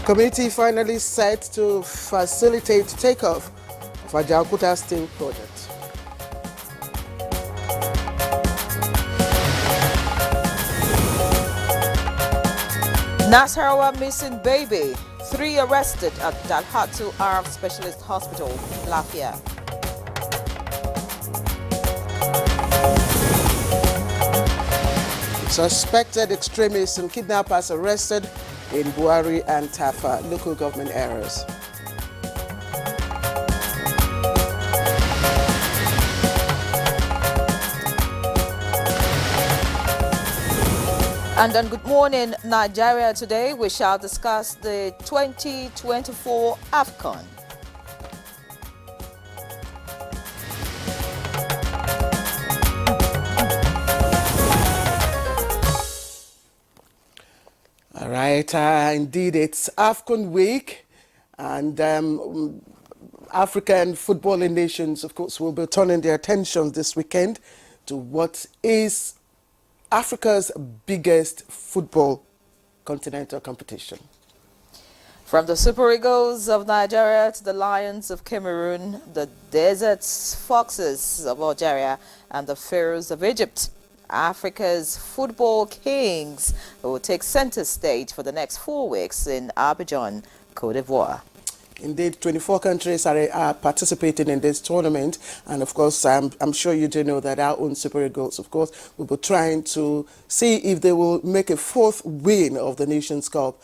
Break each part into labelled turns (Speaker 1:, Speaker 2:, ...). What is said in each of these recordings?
Speaker 1: Committee finally set to facilitate takeoff of Ajaokuta Steel Project.
Speaker 2: Nasarawa missing baby. 3 arrested at Dalhatu Arab Specialist Hospital, Lafia.
Speaker 1: Suspected extremists and kidnappers arrested in Buhari and Tafa local government areas.
Speaker 2: And on Good Morning Nigeria today, we shall discuss the 2024 AFCON.
Speaker 1: All right, indeed, it's AFCON week, and African footballing nations, of course, will be turning their attention this weekend to what is Africa's biggest football continental competition.
Speaker 2: From the Super Eagles of Nigeria to the Lions of Cameroon, the Desert Foxes of Algeria, and the Pharaohs of Egypt, Africa's football kings will take center stage for the next 4 weeks in Abuja, Cote d'Ivoire.
Speaker 1: Indeed, 24 countries are participating in this tournament, and of course, I'm sure you do know that our own Super Eagles, of course, will be trying to see if they will make a 4th win of the Nations Cup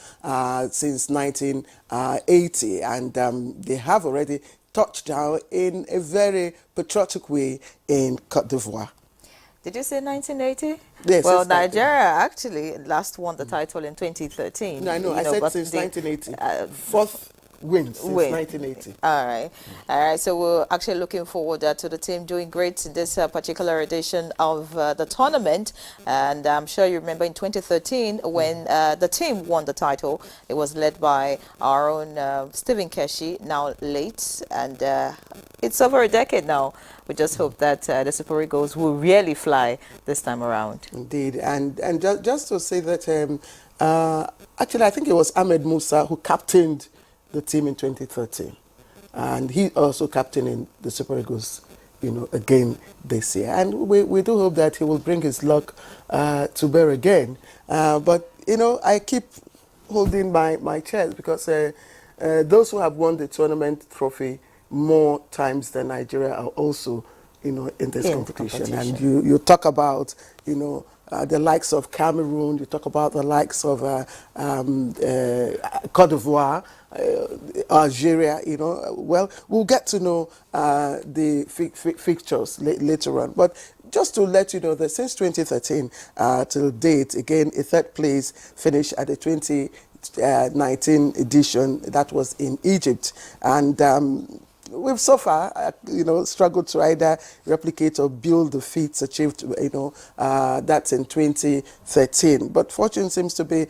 Speaker 1: since 1980, and they have already touched down in a very patriotic way in Cote d'Ivoire.
Speaker 2: Did you say 1980?
Speaker 1: Yes.
Speaker 2: Well, Nigeria actually last won the title in 2013.
Speaker 1: No, I know. I said since 1980. 4th win since 1980.
Speaker 2: All right. So we're actually looking forward to the team doing great in this particular edition of the tournament. And I'm sure you remember in 2013 when the team won the title. It was led by our own Stephen Keshi, now late, and it's over a decade now. We just hope that the Super Eagles will really fly this time around.
Speaker 1: Indeed, and just to say that actually I think it was Ahmed Musa who captained the team in 2013, and he also captained in the Super Eagles, again this year. And we do hope that he will bring his luck to bear again. But I keep holding my chest because those who have won the tournament trophy more times than Nigeria are also, in this competition. And you talk about, the likes of Cameroon, you talk about the likes of Cote d'Ivoire, Algeria, well, we'll get to know the fixtures later on. But just to let you know that since 2013 till date, again, a 3rd place finish at the 2019 edition, that was in Egypt. And we've so far, struggled to either replicate or build the feats achieved, that's in 2013. But fortune seems to be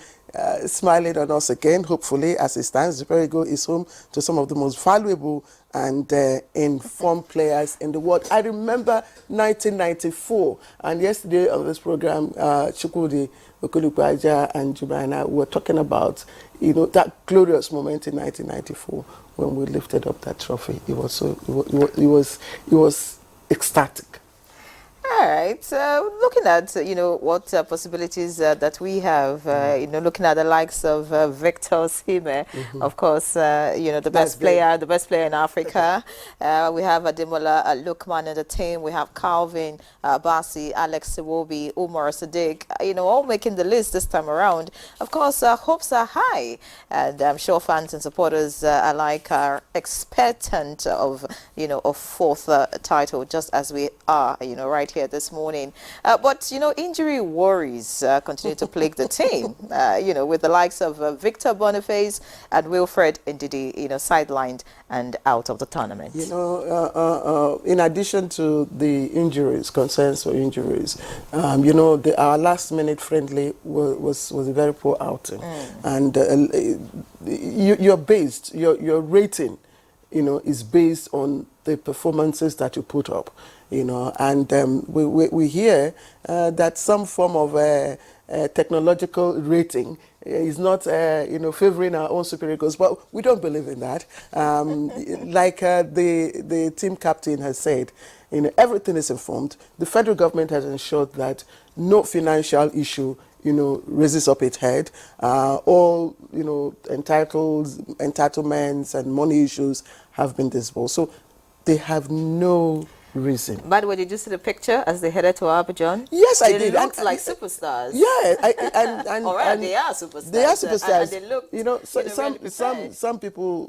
Speaker 1: smiling on us again, hopefully, as it stands. The Super Eagles is home to some of the most valuable and informed players in the world. I remember 1994, and yesterday on this program, Chukwudi Okulupaja and Jubaina were talking about, that glorious moment in 1994 when we lifted up that trophy. It was it was ecstatic.
Speaker 2: All right. Looking at what possibilities that we have, looking at the likes of Victor Osimhen, of course, the best player in Africa. We have Ademola Lookman in the team. We have Calvin Bassey, Alex Iwobi, Umar Sadiq, all making the list this time around. Of course, hopes are high, and I'm sure fans and supporters alike are expectant of a 4th title, just as we are, right here this morning. But injury worries continue to plague the team, with the likes of Victor Boniface and Wilfred Ndidi, sidelined and out of the tournament.
Speaker 1: In addition to the concerns for injuries, our last minute friendly was a very poor outing. And your rating, is based on the performances that you put up, and we hear that some form of technological rating is not, favoring our own Super Eagles. But we don't believe in that. Like the team captain has said, everything is informed. The federal government has ensured that no financial issue, raises up its head. All, entitlements and money issues have been disposed. So they have no reason.
Speaker 2: By the way, did you see the picture as they headed to Abuja?
Speaker 1: Yes, I did.
Speaker 2: They looked like superstars.
Speaker 1: Yeah,
Speaker 2: and they are superstars.
Speaker 1: They are superstars.
Speaker 2: And they look,
Speaker 1: some people,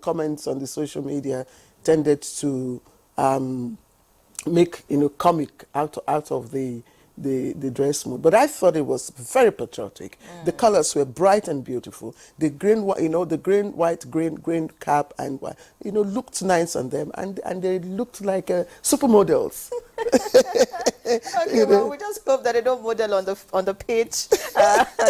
Speaker 1: comments on the social media tended to make comic out of the dress mode, but I thought it was very patriotic. The colors were bright and beautiful. The green, the green cap and looked nice on them, and they looked like supermodels.
Speaker 2: Okay, well, we just hope that they don't model on the pitch.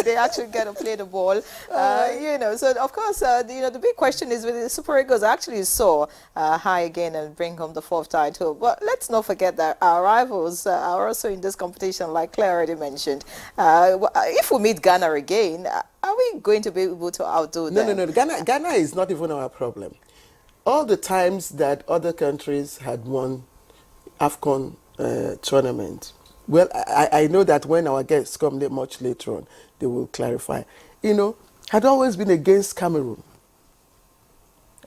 Speaker 2: They actually get to play the ball. So of course, the big question is with the Super Eagles actually saw high again and bring home the 4th title. But let's not forget that our rivals are also in this competition, like Claire already mentioned. If we meet Ghana again, are we going to be able to outdo them?
Speaker 1: No. Ghana is not even our problem. All the times that other countries had won AFCON tournament. Well, I know that when our guests come much later on, they will clarify. Had always been against Cameroon.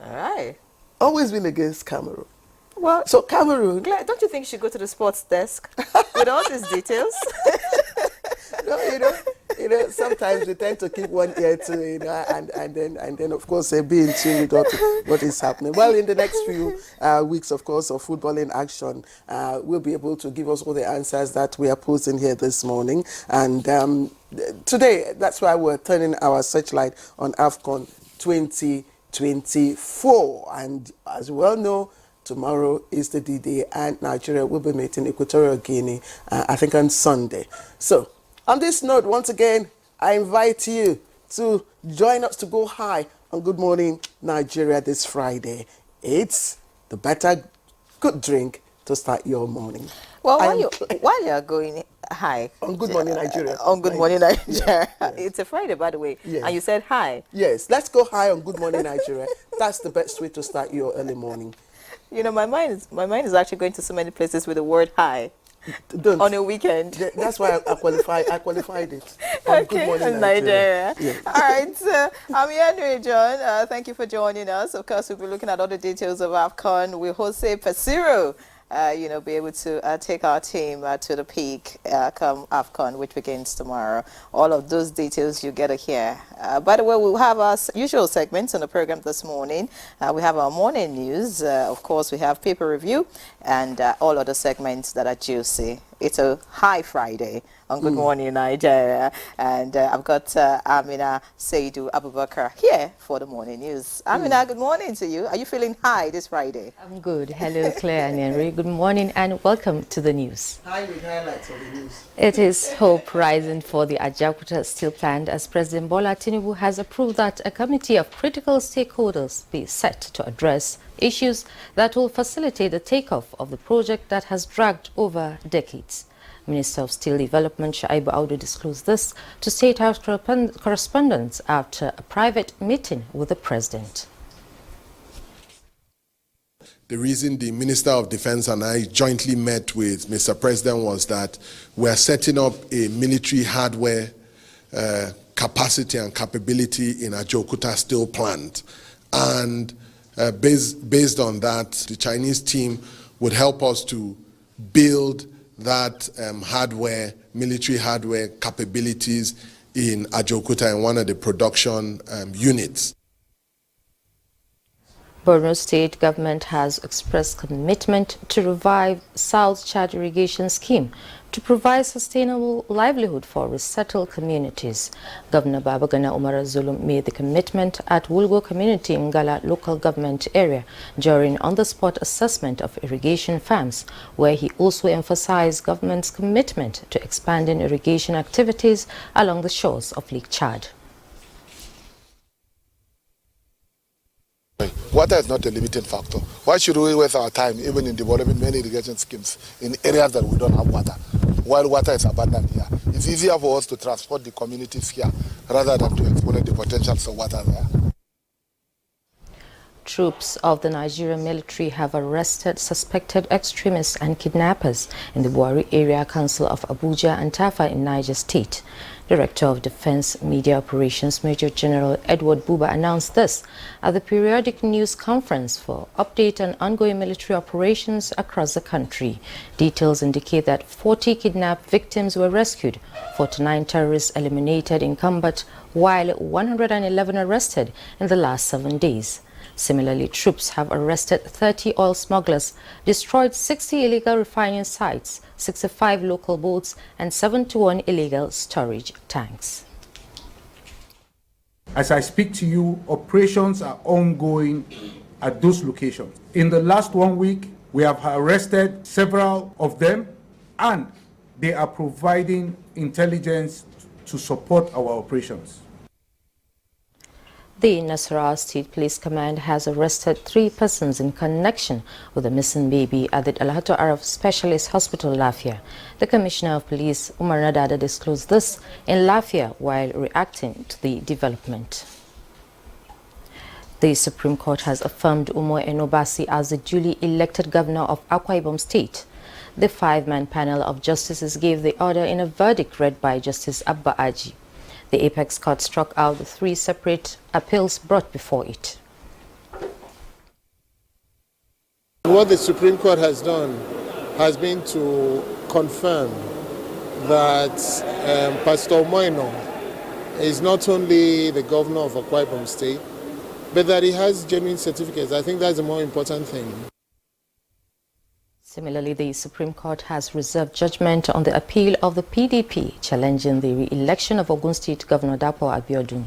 Speaker 2: All right.
Speaker 1: Always been against Cameroon.
Speaker 2: Well,
Speaker 1: so Cameroon...
Speaker 2: Claire, don't you think you should go to the sports desk with all these details?
Speaker 1: No, sometimes we tend to keep one ear to, and then of course be in tune with what is happening. Well, in the next few weeks, of course, of Football in Action, we'll be able to give us all the answers that we are posing here this morning. And today, that's why we're turning our searchlight on AFCON 2024. And as we well know, tomorrow is the D-Day, and Nigeria will be meeting Equatorial Guinea, I think on Sunday. So, on this note, once again, I invite you to join us to go high on Good Morning Nigeria this Friday. It's the better good drink to start your morning.
Speaker 2: Well, while you're going high
Speaker 1: on Good Morning Nigeria.
Speaker 2: On Good Morning Nigeria.
Speaker 1: Yes.
Speaker 2: It's a Friday, by the way.
Speaker 1: Yes.
Speaker 2: And you said hi.
Speaker 1: Yes, let's go high on Good Morning Nigeria. That's the best way to start your early morning.
Speaker 2: My mind is actually going to so many places with the word hi.
Speaker 1: Don't.
Speaker 2: On a weekend.
Speaker 1: That's why I qualified it.
Speaker 2: Okay,
Speaker 1: Good Morning
Speaker 2: Nigeria.
Speaker 1: Yes.
Speaker 2: All right, I'm Henry John. Thank you for joining us. Of course, we'll be looking at all the details of AFCON. We Jose Pesiro, be able to take our team to the peak come AFCON, which begins tomorrow. All of those details you get to hear. By the way, we'll have our usual segments on the program this morning. We have our morning news. Of course, we have paper review and all other segments that are juicy. It's a high Friday on Good Morning Nigeria. And I've got Amina Seidu Abubakar here for the morning news. Amina, good morning to you. Are you feeling high this Friday?
Speaker 3: I'm good. Hello, Claire and Henry. Good morning and welcome to the news.
Speaker 1: High with highlights of the news.
Speaker 3: It is hope rising for the Ajaokuta steel plant as President Bola Tinubu has approved that a committee of critical stakeholders be set to address issues that will facilitate the takeoff of the project that has dragged over decades. Minister of Steel Development Shaibu Audu disclosed this to State House correspondents after a private meeting with the President.
Speaker 4: The reason the Minister of Defense and I jointly met with Mr. President was that we're setting up a military hardware capacity and capability in Ajaokuta steel plant. And based on that, the Chinese team would help us to build that military hardware capabilities in Ajaokuta in one of the production units.
Speaker 3: Borno State government has expressed commitment to revive South Chad irrigation scheme to provide sustainable livelihood for resettled communities. Governor Babagana Umar Zulum made the commitment at Wulgo Community in Ngala local government area during on-the-spot assessment of irrigation farms, where he also emphasized government's commitment to expanding irrigation activities along the shores of Lake Chad.
Speaker 5: Water is not a limiting factor. Why should we waste our time even in developing many irrigation schemes in areas that we don't have water, while water is abundant here? It's easier for us to transport the communities here rather than to exploit the potentials of what are there.
Speaker 3: Troops of the Nigerian military have arrested suspected extremists and kidnappers in the Buhari Area Council of Abuja and Tafa in Niger State. Director of Defense Media Operations Major General Edward Buba announced this at the periodic news conference for update on ongoing military operations across the country. Details indicate that 40 kidnapped victims were rescued, 49 terrorists eliminated in combat, while 111 arrested in the last 7 days. Similarly, troops have arrested 30 oil smugglers, destroyed 60 illegal refining sites, 65 local boats, and 71 illegal storage tanks.
Speaker 6: As I speak to you, operations are ongoing at those locations. In the last 1 week, we have arrested several of them, and they are providing intelligence to support our operations.
Speaker 3: The Nasarawa State Police Command has arrested 3 persons in connection with a missing baby at the Alhato Arab Specialist Hospital, Lafia. The Commissioner of Police, Umar Nadada, disclosed this in Lafia while reacting to the development. The Supreme Court has affirmed Umo Enobasi as the duly elected governor of Akwa Ibom State. The 5-man panel of justices gave the order in a verdict read by Justice Abba Aji. The Apex Court struck out the 3 separate appeals brought before it.
Speaker 7: What the Supreme Court has done has been to confirm that Pastor Moino is not only the governor of Akwa Ibom State, but that he has genuine certificates. I think that's the more important thing.
Speaker 3: Similarly, the Supreme Court has reserved judgment on the appeal of the PDP challenging the re-election of Ogun State Governor Dapo Abiodun.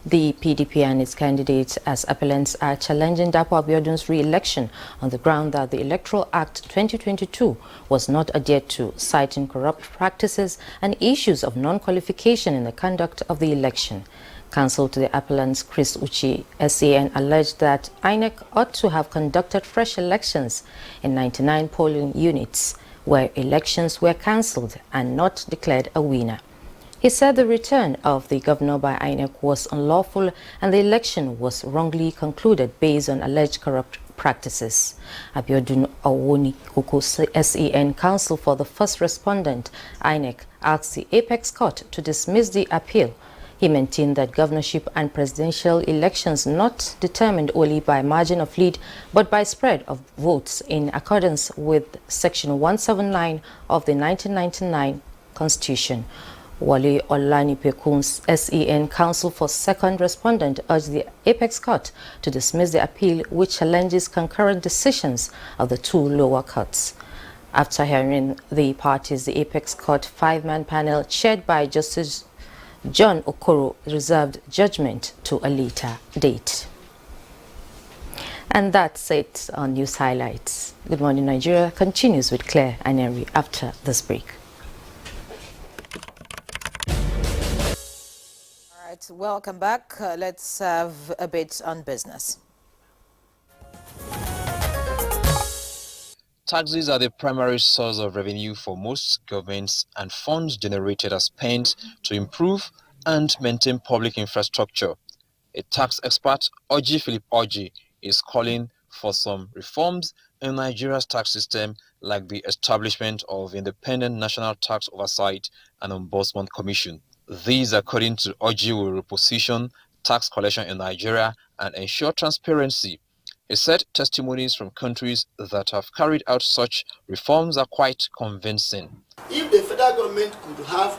Speaker 3: The PDP and its candidates as appellants are challenging Dapo Abiodun's re-election on the ground that the Electoral Act 2022 was not adhered to, citing corrupt practices and issues of non-qualification in the conduct of the election. Counsel to the appellants, Chris Uchi, SAN, alleged that INEC ought to have conducted fresh elections in 99 polling units where elections were cancelled and not declared a winner. He said the return of the governor by INEC was unlawful and the election was wrongly concluded based on alleged corrupt practices. Abiodun Awoni Koko, SAN counsel for the first respondent, INEC, asked the Apex Court to dismiss the appeal. He maintained that governorship and presidential elections not determined only by margin of lead but by spread of votes in accordance with Section 179 of the 1999 Constitution. Wale Olanipekuns, SAN counsel for second respondent, urged the Apex Court to dismiss the appeal which challenges concurrent decisions of the 2 lower courts. After hearing the parties, the Apex Court 5-man panel chaired by Justice John Okoro reserved judgment to a later date. And that's it on News Highlights. Good Morning Nigeria continues with Claire and Henry after this break.
Speaker 2: All right, welcome back. Let's have a bit on business.
Speaker 8: Taxes are the primary source of revenue for most governments, and funds generated are spent to improve and maintain public infrastructure. A tax expert, Oji Philip Oji, is calling for some reforms in Nigeria's tax system, like the establishment of Independent National Tax Oversight and Ombudsman Commission. These, according to Oji, will reposition tax collection in Nigeria and ensure transparency. He said testimonies from countries that have carried out such reforms are quite convincing.
Speaker 9: If the federal government could have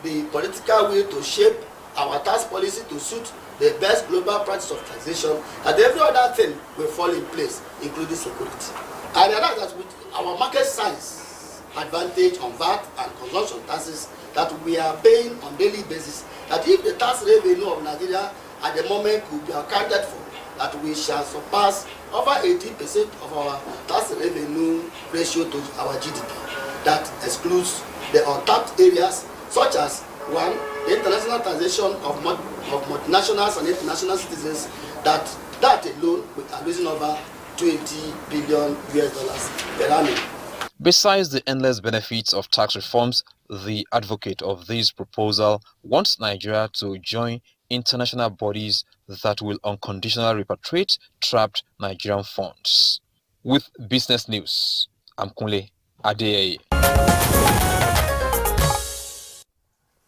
Speaker 9: the political will to shape our tax policy to suit the best global practice of taxation, and every other thing will fall in place, including security. I realize that with our market size advantage on VAT and consumption taxes that we are paying on daily basis, that if the tax revenue of Nigeria at the moment could be accounted for, that we shall surpass over 80% of our tax revenue ratio to our GDP. That excludes the untapped areas such as, 1, the international taxation of multinationals and international citizens, that alone we are losing over $20 billion per annum.
Speaker 8: Besides the endless benefits of tax reforms, The advocate of this proposal wants Nigeria to join international bodies that will unconditionally repatriate trapped Nigerian funds. With business news, I'm Kunle Adeyeye.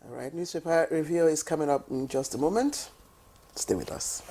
Speaker 1: All right, newspaper review is coming up in just a moment. Stay with us.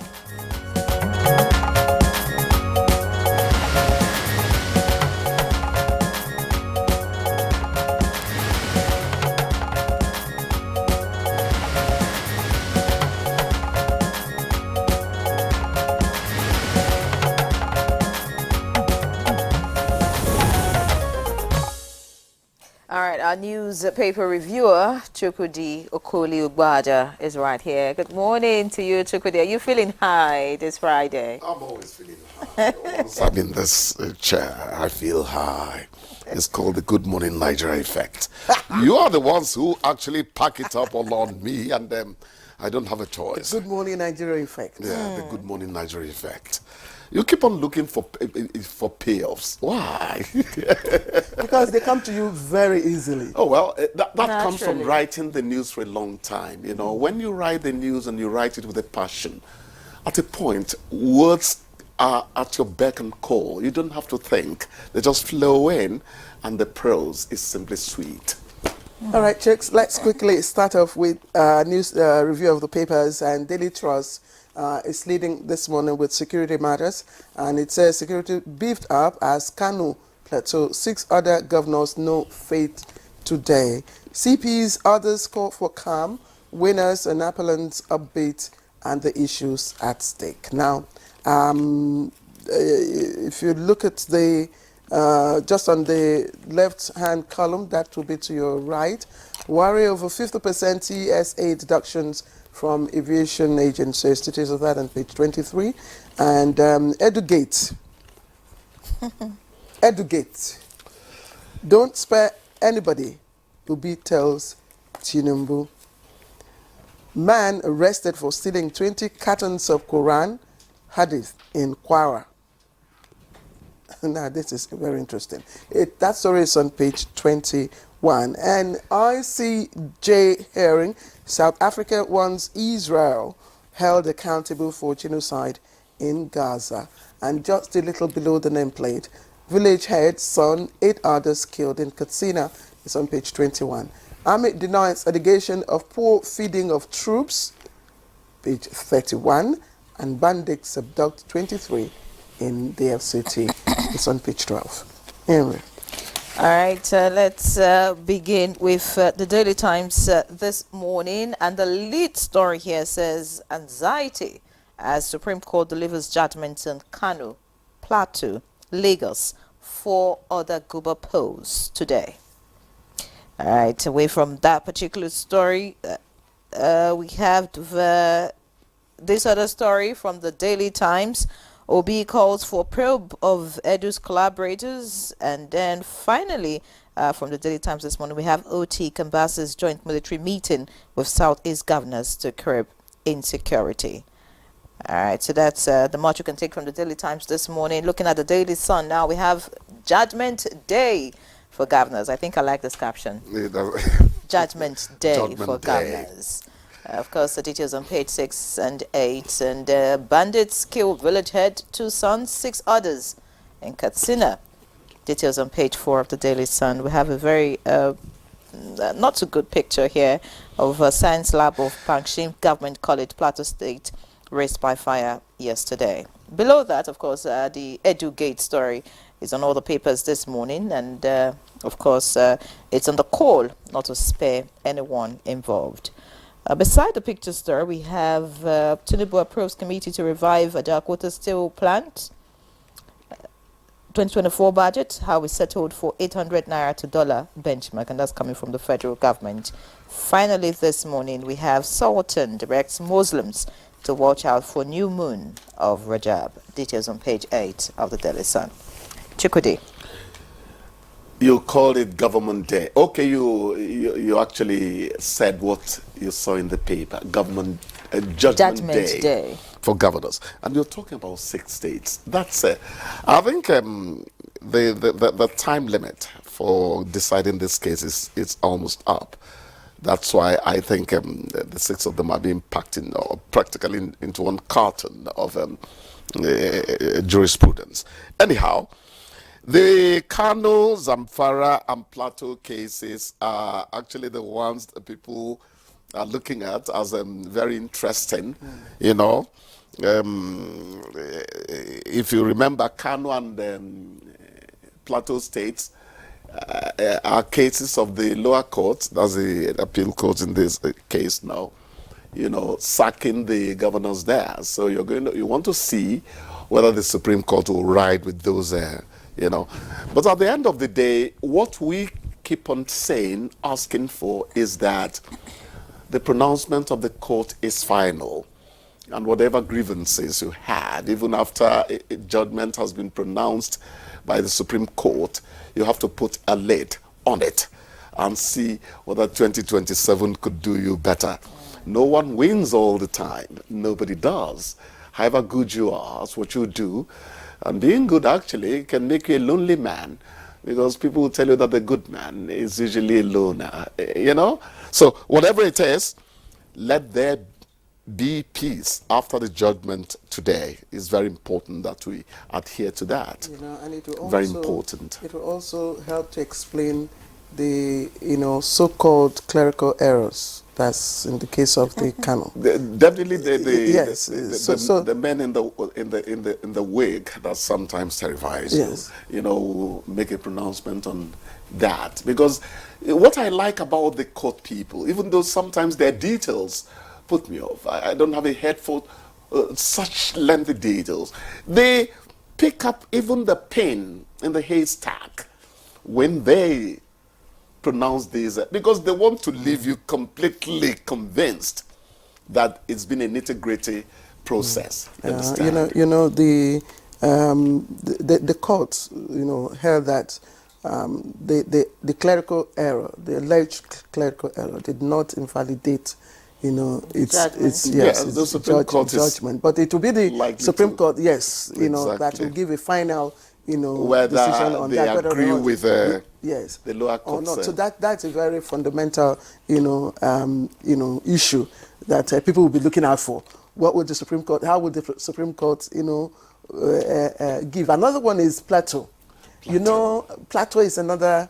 Speaker 2: All right, our newspaper reviewer, Chukwudi Okoli-Ugbaja, is right here. Good morning to you, Chukwudi. Are you feeling high this Friday?
Speaker 10: I'm always feeling high. Once I'm in this chair, I feel high. It's called the Good Morning Nigeria effect. You are the ones who actually pack it up all on me, and I don't have a choice.
Speaker 1: The Good Morning Nigeria effect.
Speaker 10: Yeah, the Good Morning Nigeria effect. You keep on looking for payoffs. Why?
Speaker 1: Because they come to you very easily.
Speaker 10: Oh, well, that comes from writing the news for a long time. You know, when you write the news and you write it with a passion, at a point, words are at your beck and call. You don't have to think. They just flow in, and the prose is simply sweet.
Speaker 1: All right, chicks, let's quickly start off with news review of the papers. And Daily Trust is leading this morning with security matters, and it says security beefed up as Kano Plateau. 6 other governors no fate today. CPs, others call for calm, winners and appellants upbeat, and the issues at stake. Now, if you look at the just on the left-hand column, that will be to your right, worry over 50% TSA deductions from aviation agencies. Details of that on page 23. And Edugate. Edugate. Don't spare anybody, Ubi tells Tinubu. Man arrested for stealing 20 cartons of Quran Hadith in Kwara. Now, this is very interesting. That story is on page 21. And ICJ hearing, South Africa wants Israel held accountable for genocide in Gaza. And just a little below the nameplate, village head, son, 8 others killed in Katsina is on page 21. Army denies allegation of poor feeding of troops, page 31. And bandits abduct 23 in the FCT. It's on page 12. Anyway.
Speaker 2: All right, let's begin with the Daily Times this morning. And the lead story here says, anxiety as Supreme Court delivers judgment in Kano, Plateau, Lagos, 4 other Guba posts today. All right, away from that particular story, we have this other story from the Daily Times. Obi calls for probe of Edu's collaborators. And then finally, from the Daily Times this morning, we have OT Kambas's joint military meeting with Southeast governors to curb insecurity. All right, so that's the much you can take from the Daily Times this morning. Looking at the Daily Sun now, we have Judgment Day for governors. I think I like this caption. Judgment Day for governors. Of course, the details on page 6 and 8. And bandits killed village head, 2 sons, 6 others in Katsina. Details on page 4 of the Daily Sun. We have a very not so good picture here of a science lab of Pangshim Government College, Plateau State, raised by fire yesterday. Below that, of course, the Edugate story is on all the papers this morning. And, of course, it's on the call not to spare anyone involved. Beside the picture story, we have Tinubu approves committee to revive Ajakwota steel plant. 2024 budget, how we settled for 800 naira to dollar benchmark, and that's coming from the federal government. Finally, this morning, we have Sultan directs Muslims to watch out for new moon of Rajab. Details on page 8 of the Daily Sun. Chukwudi.
Speaker 10: You called it Government Day. Okay, you actually said what you saw in the paper. Judgment Day for governors. And you're talking about 6 states. That's I think the time limit for deciding this case is almost up. That's why I think the 6 of them are being packed in, or practically into one carton of jurisprudence. Anyhow, the Kano, Zamfara, and Plateau cases are actually the ones that people are looking at as very interesting, you know. If you remember, Kano and Plateau states are cases of the lower courts, that's the appeal courts in this case now, you know, sacking the governors there. So you want to see whether the Supreme Court will ride with those, you know. But at the end of the day, what we keep on saying, asking for, is that the pronouncement of the court is final. And whatever grievances you had, even after a judgment has been pronounced by the Supreme Court, you have to put a lid on it and see whether 2027 could do you better. No one wins all the time. Nobody does. However good you are, that's what you do. And being good actually can make you a lonely man, because people will tell you that the good man is usually a loner, you know? So whatever it is, let there be peace after the judgment today. It's very important that we adhere to that.
Speaker 1: You know, and it will also,
Speaker 10: very important.
Speaker 1: It will also help to explain the, you know, so-called clerical errors. That's in the case of the Kano.
Speaker 10: Definitely,
Speaker 1: yes.
Speaker 10: The men in the wig that sometimes terrifies
Speaker 1: yes.
Speaker 10: you know, make a pronouncement on that, because what I like about the court people, even though sometimes their details put me off, I don't have a head for such lengthy details. They pick up even the pin in the haystack when they pronounce these, because they want to leave you completely convinced that it's been a nitty-gritty process.
Speaker 1: You know, the courts, you know, held that the clerical error, the alleged clerical error, did not invalidate, you know, its
Speaker 10: the Supreme Court
Speaker 1: judgment, but it will be the Supreme Court, yes, you know, that will give a final, you know,
Speaker 10: whether
Speaker 1: decision on
Speaker 10: they
Speaker 1: that.
Speaker 10: agree with
Speaker 1: yes,
Speaker 10: the lower court.
Speaker 1: No. So that's a very fundamental, you know, issue that people will be looking out for. What would the Supreme Court? How would the Supreme Court, you know, give? Another one is Plateau. You know, Plateau is another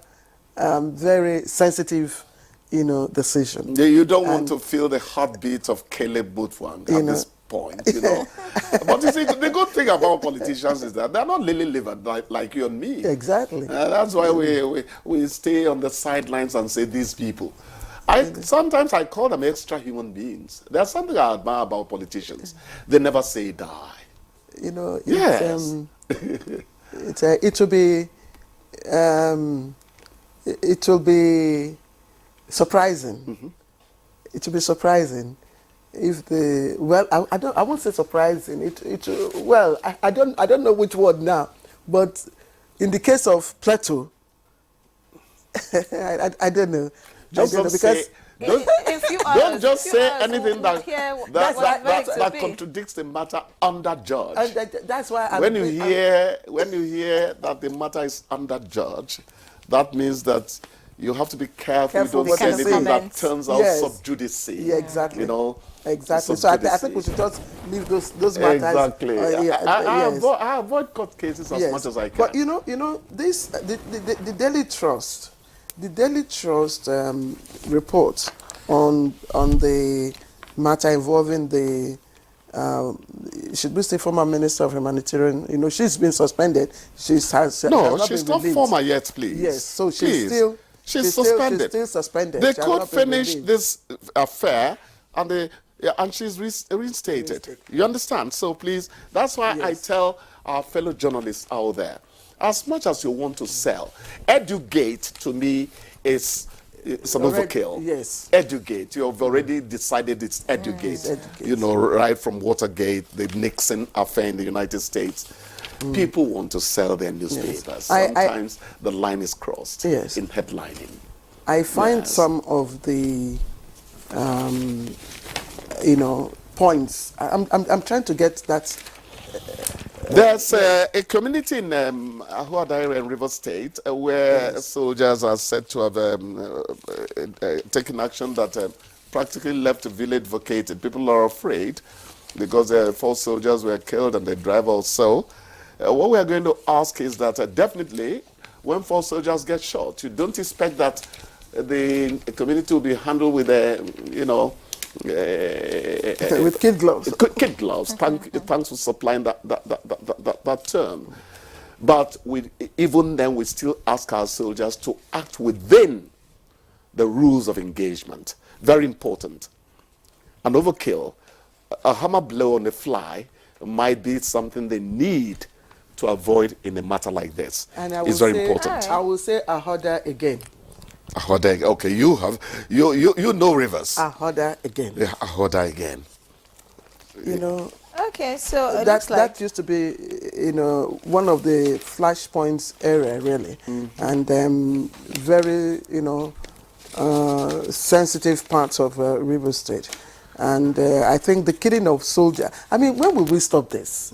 Speaker 1: very sensitive, you know, decision.
Speaker 10: You don't want to feel the heartbeat of Caleb Bootwang at this point, you know. But you see, the good thing about politicians is that they're not lily-livered like you and me.
Speaker 1: Exactly.
Speaker 10: That's why we stay on the sidelines and say these people. Sometimes I call them extra human beings. There's something I admire about politicians. They never say die.
Speaker 1: You know,
Speaker 10: yes.
Speaker 1: It will be surprising.
Speaker 10: Mm-hmm.
Speaker 1: It will be surprising if the I won't say surprising. I don't know which word now, but in the case of Plateau, I don't know.
Speaker 10: Don't just say anything that contradicts the matter under judge.
Speaker 1: That's why
Speaker 10: when you hear that the matter is under judge, that means that you have to be careful. You don't say anything that turns out sub judice.
Speaker 1: Yeah, exactly.
Speaker 10: You know,
Speaker 1: exactly. So I think we should just leave those matters.
Speaker 10: Exactly. I avoid court cases as much as I can.
Speaker 1: But you know, this the Daily Trust. The Daily Trust report on the matter involving the should we say former Minister of Humanitarian? You know, she's been suspended. She's not
Speaker 10: former yet, please.
Speaker 1: Yes, so she's suspended.
Speaker 10: She's still
Speaker 1: suspended.
Speaker 10: They could finish this affair and she's reinstated. You understand? So please, that's why I tell our fellow journalists out there, as much as you want to sell, Edugate to me is an overkill.
Speaker 1: Yes.
Speaker 10: Edugate. You have already decided it's Edugate. You know, right from Watergate, the Nixon affair in the United States. People want to sell their newspapers. Yes. Sometimes the line is crossed in headlining.
Speaker 1: I find some of the, you know, points. I'm trying to get that
Speaker 10: There's a community in Ahuadai in River State where soldiers are said to have taken action that practically left the village vacated. People are afraid because 4 soldiers were killed and the driver also. What we are going to ask is that definitely when 4 soldiers get shot, you don't expect that the community will be handled with
Speaker 1: with kid gloves.
Speaker 10: Kid gloves. Thanks for supplying that term. But even then, we still ask our soldiers to act within the rules of engagement. Very important. An overkill, a hammer blow on a fly might be something they need to avoid in a matter like this.
Speaker 1: And I
Speaker 10: it's
Speaker 1: will
Speaker 10: very important.
Speaker 1: I will say Ahoda again.
Speaker 10: Ahoda, okay, you know rivers.
Speaker 1: Ahoda again.
Speaker 10: Yeah, Ahoda again.
Speaker 1: You know.
Speaker 2: Okay, so it
Speaker 1: that
Speaker 2: looks like
Speaker 1: that used to be, one of the flashpoints area really, and very sensitive parts of River State, and I think the killing of soldier. I mean, when will we stop this?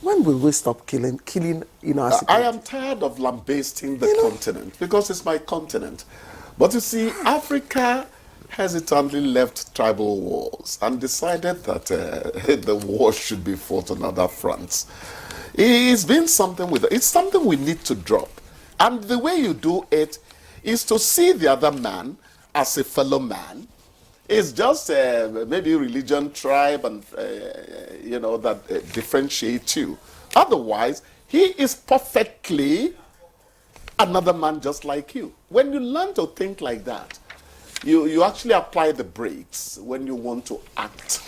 Speaker 1: When will we stop killing our security?
Speaker 10: I am tired of lambasting the continent because it's my continent. But you see, Africa hesitantly left tribal wars and decided that the war should be fought on other fronts. It's been something it's something we need to drop. And the way you do it is to see the other man as a fellow man. It's just maybe religion, tribe, and that differentiate you. Otherwise, he is perfectly another man just like you. When you learn to think like that, you actually apply the brakes when you want to act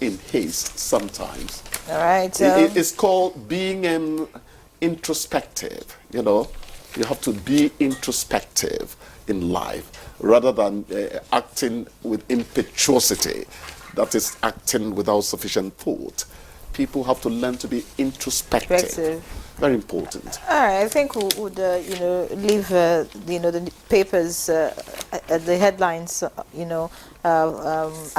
Speaker 10: in haste sometimes.
Speaker 2: all right.
Speaker 10: It's called being introspective. You have to be introspective in life rather than acting with impetuosity, that is acting without sufficient thought. People have to learn to be introspective. Very important.
Speaker 2: All right, I think we would, leave, the papers, the headlines, at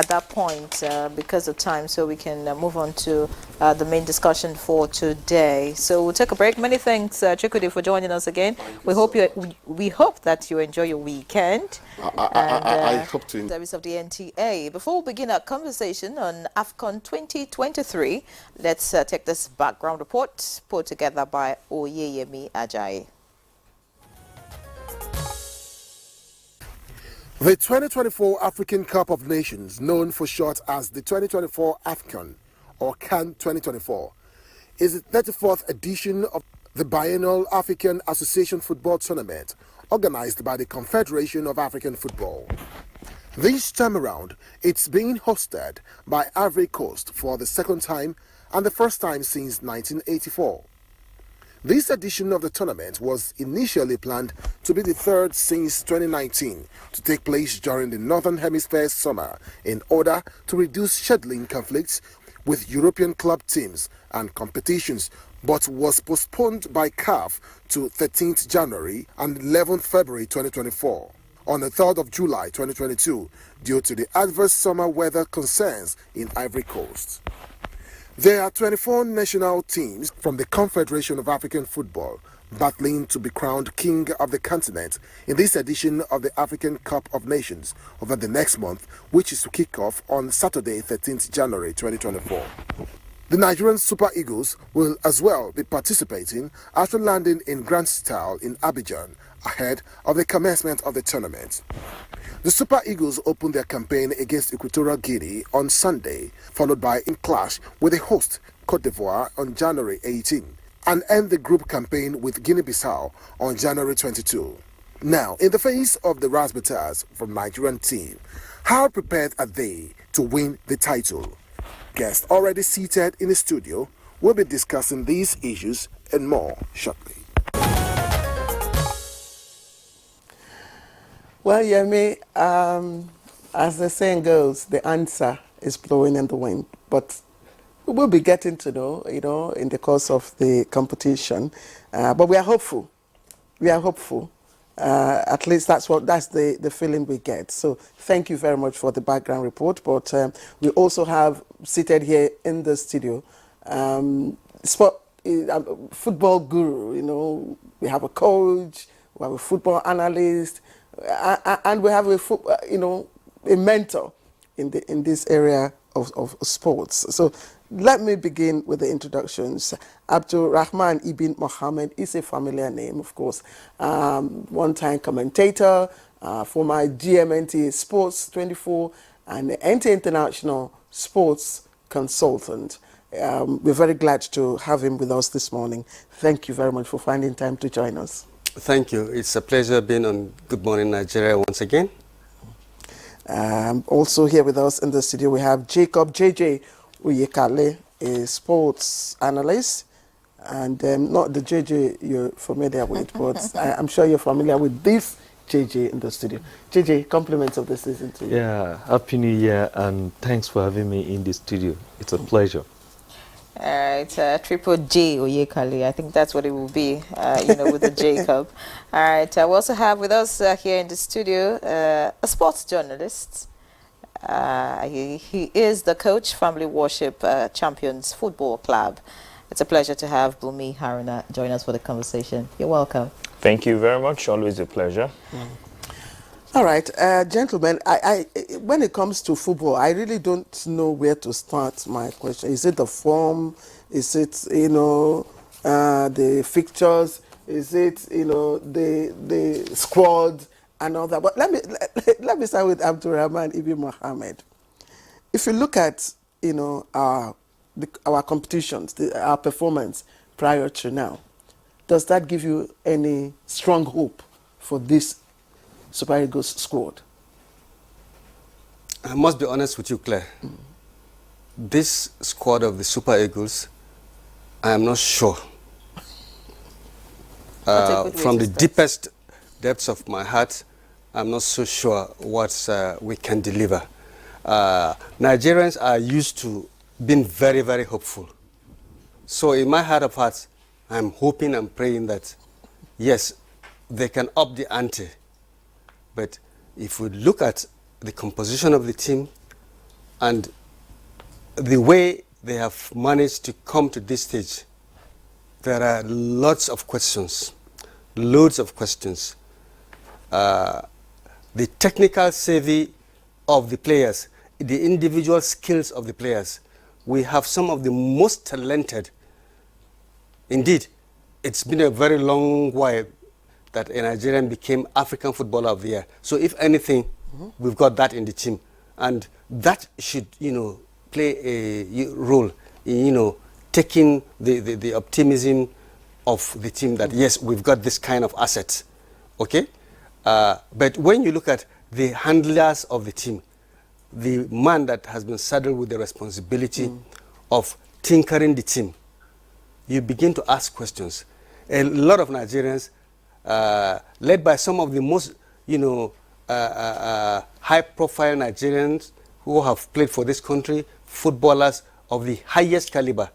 Speaker 2: that point because of time, so we can move on to the main discussion for today. So we'll take a break. Many thanks, Chikudi, for joining us again. We hope that you enjoy your weekend.
Speaker 10: I hope to.
Speaker 2: Service of the NTA. Before we begin our conversation on AFCON 2023, let's take this background report put together by Oyeyemi Ajayi.
Speaker 11: The 2024 African Cup of Nations, known for short as the 2024 AFCON or CAN 2024, is the 34th edition of the biennial African Association Football Tournament organized by the Confederation of African Football. This time around, it's being hosted by Ivory Coast for the second time and the first time since 1984. This edition of the tournament was initially planned to be the third since 2019 to take place during the Northern Hemisphere summer in order to reduce scheduling conflicts with European club teams and competitions, but was postponed by CAF to 13th January and 11th February 2024 on the 3rd of July 2022 due to the adverse summer weather concerns in Ivory Coast. There are 24 national teams from the Confederation of African Football battling to be crowned king of the continent in this edition of the African Cup of Nations over the next month, which is to kick off on Saturday, 13th January 2024. The Nigerian Super Eagles will as well be participating after landing in grand style in Abidjan ahead of the commencement of the tournament. The Super Eagles opened their campaign against Equatorial Guinea on Sunday, followed by a clash with the host Cote d'Ivoire on January 18, and end the group campaign with Guinea-Bissau on January 22. Now, in the face of the Razzmatazz from Nigerian team, how prepared are they to win the title? Guests already seated in the studio will be discussing these issues and more shortly.
Speaker 1: Well, Yemi, as the saying goes, the answer is blowing in the wind. But we will be getting to know, in the course of the competition. But we are hopeful. We are hopeful. At least that's the feeling we get. So thank you very much for the background report. But we also have seated here in the studio football guru. We have a coach, we have a football analyst, and we have a mentor in this area of sports. So let me begin with the introductions. Abdul Rahman Ibn Mohammed is a familiar name, of course. One-time commentator, former GMNT Sports 24, and the NTA International Sports consultant. We're very glad to have him with us this morning. Thank you very much for finding time to join us.
Speaker 12: Thank you. It's a pleasure being on Good Morning Nigeria once again.
Speaker 1: Also here with us in the studio we have Jacob JJ Uyekale, a sports analyst, and not the JJ you're familiar with, but I'm sure you're familiar with this JJ in the studio. JJ, compliments of the season to you.
Speaker 13: Yeah, Happy New Year, and thanks for having me in the studio. It's a pleasure.
Speaker 2: It's Triple J Oyekale. I think that's what it will be, with the Jacob. All right. We also have with us here in the studio a sports journalist. He is the coach, Family Worship Champions Football Club. It's a pleasure to have Bumi Haruna join us for the conversation. You're welcome.
Speaker 14: Thank you very much. Always a pleasure.
Speaker 1: All right, gentlemen, when it comes to football, I really don't know where to start my question. Is it the form? Is it, the fixtures? Is it, the squad and all that? But let me start with Abdurrahman Ibn Mohammed. If you look at, our competitions, our performance prior to now, does that give you any strong hope for this Super Eagles squad?
Speaker 12: I must be honest with you, Claire. This squad of the Super Eagles, I am not sure. From the deepest depths of my heart, I'm not so sure what we can deliver. Nigerians are used to being very, very hopeful. So in my heart of hearts, I'm hoping and praying that, yes, they can up the ante. But if we look at the composition of the team and the way they have managed to come to this stage, there are lots of questions, loads of questions. The technical savvy of the players, the individual skills of the players, we have some of the most talented. Indeed, it's been a very long while that a Nigerian became African Footballer of the Year. So if anything, we've got that in the team. And that should, play a role in, taking the optimism of the team that, yes, we've got this kind of assets, okay? But when you look at the handlers of the team, the man that has been saddled with the responsibility of tinkering the team, you begin to ask questions. A lot of Nigerians, led by some of the most, high-profile Nigerians who have played for this country, footballers of the highest caliber,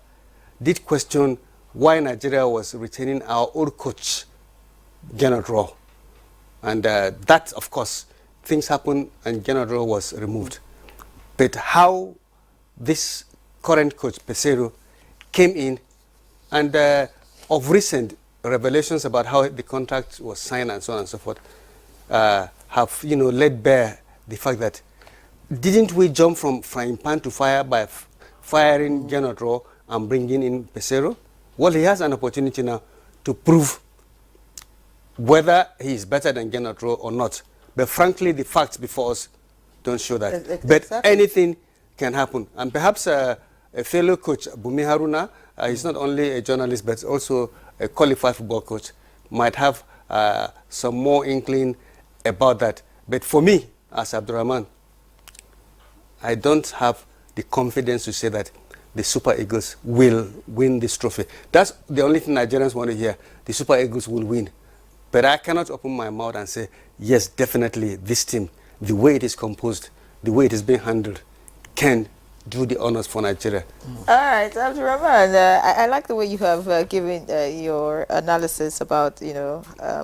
Speaker 12: did question why Nigeria was retaining our old coach, Gernot Rohr. And that, of course, things happened and Gernot Rohr was removed. But how this current coach, Pesero, came in, and of recent, revelations about how the contract was signed and so on and so forth have, laid bare the fact that didn't we jump from frying pan to fire by firing Gernot Rohr and bringing in Pesero? Well, he has an opportunity now to prove whether he is better than Gernot Rohr or not. But frankly, the facts before us don't show that. Exactly. But anything can happen. And perhaps a fellow coach, Bumi Haruna, he's not only a journalist but also a qualified football coach, might have some more inkling about that. But for me, as Abdurrahman, I don't have the confidence to say that the Super Eagles will win this trophy. That's the only thing Nigerians want to hear. The Super Eagles will win. But I cannot open my mouth and say, yes, definitely this team, the way it is composed, the way it is being handled, can do the honors for Nigeria.
Speaker 2: All right, Abdurrahman, I like the way you have given your analysis about,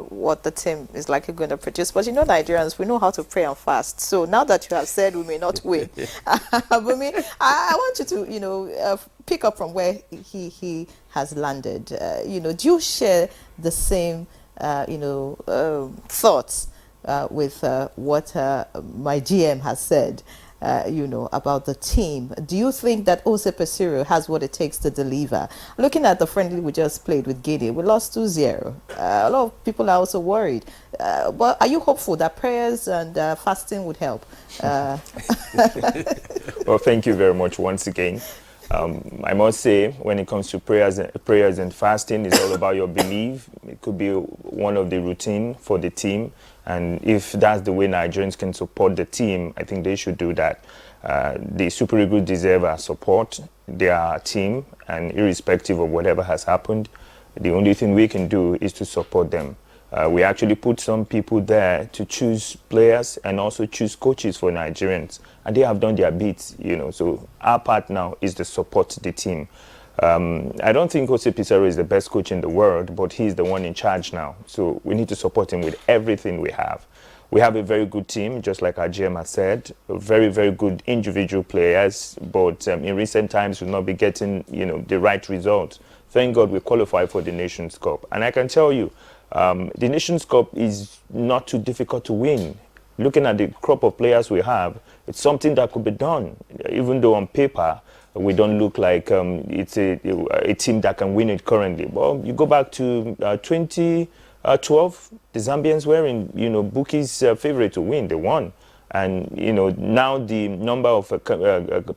Speaker 2: what the team is likely going to produce. But Nigerians, we know how to pray and fast. So now that you have said we may not win, Bumi, I want you to, pick up from where he has landed. Do you share the same, thoughts with what my GM has said? About the team. Do you think that Ose Pesiro has what it takes to deliver? Looking at the friendly we just played with Guinea, we lost 2-0. A lot of people are also worried. But are you hopeful that prayers and fasting would help?
Speaker 14: Well, thank you very much once again. I must say, when it comes to prayers and fasting, it's all about your belief. It could be one of the routine for the team. And if that's the way Nigerians can support the team, I think they should do that. The Super Eagles deserve our support. They are our team, and irrespective of whatever has happened, the only thing we can do is to support them. We actually put some people there to choose players and also choose coaches for Nigerians, and they have done their bits, So our part now is to support the team. I don't think Jose Pizarro is the best coach in the world, but he's the one in charge now. So we need to support him with everything we have. We have a very good team, just like our GM has said, very, very good individual players, but in recent times we'll not be getting, the right results. Thank God we qualified for the Nations Cup. And I can tell you, the Nations Cup is not too difficult to win. Looking at the crop of players we have, it's something that could be done, even though on paper, we don't look like it's a team that can win it currently. Well, you go back to 2012, the Zambians were in, Buki's favorite to win. They won. And, now the number of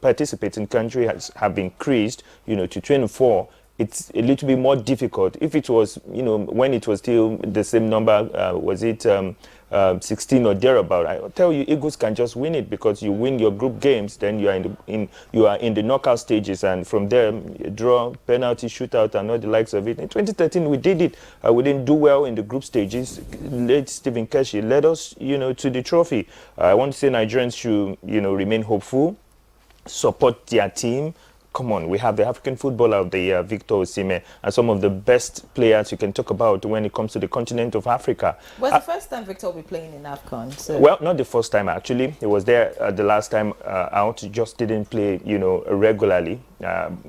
Speaker 14: participating countries have increased, to 24. It's a little bit more difficult. If it was, when it was still the same number, was it 16 or thereabout, I tell you, Eagles can just win it because you win your group games, then you are in the knockout stages, and from there, draw, penalty, shootout, and all the likes of it. In 2013, we did it. We didn't do well in the group stages. Led Stephen Keshi led us, to the trophy. I want to say Nigerians should, remain hopeful, support their team. Come on, we have the African footballer of the year, Victor Osimhen, and some of the best players you can talk about when it comes to the continent of Africa.
Speaker 2: Was the first time Victor will be playing in AFCON? So.
Speaker 14: Well, not the first time, actually. He was there the last time out. He just didn't play, regularly.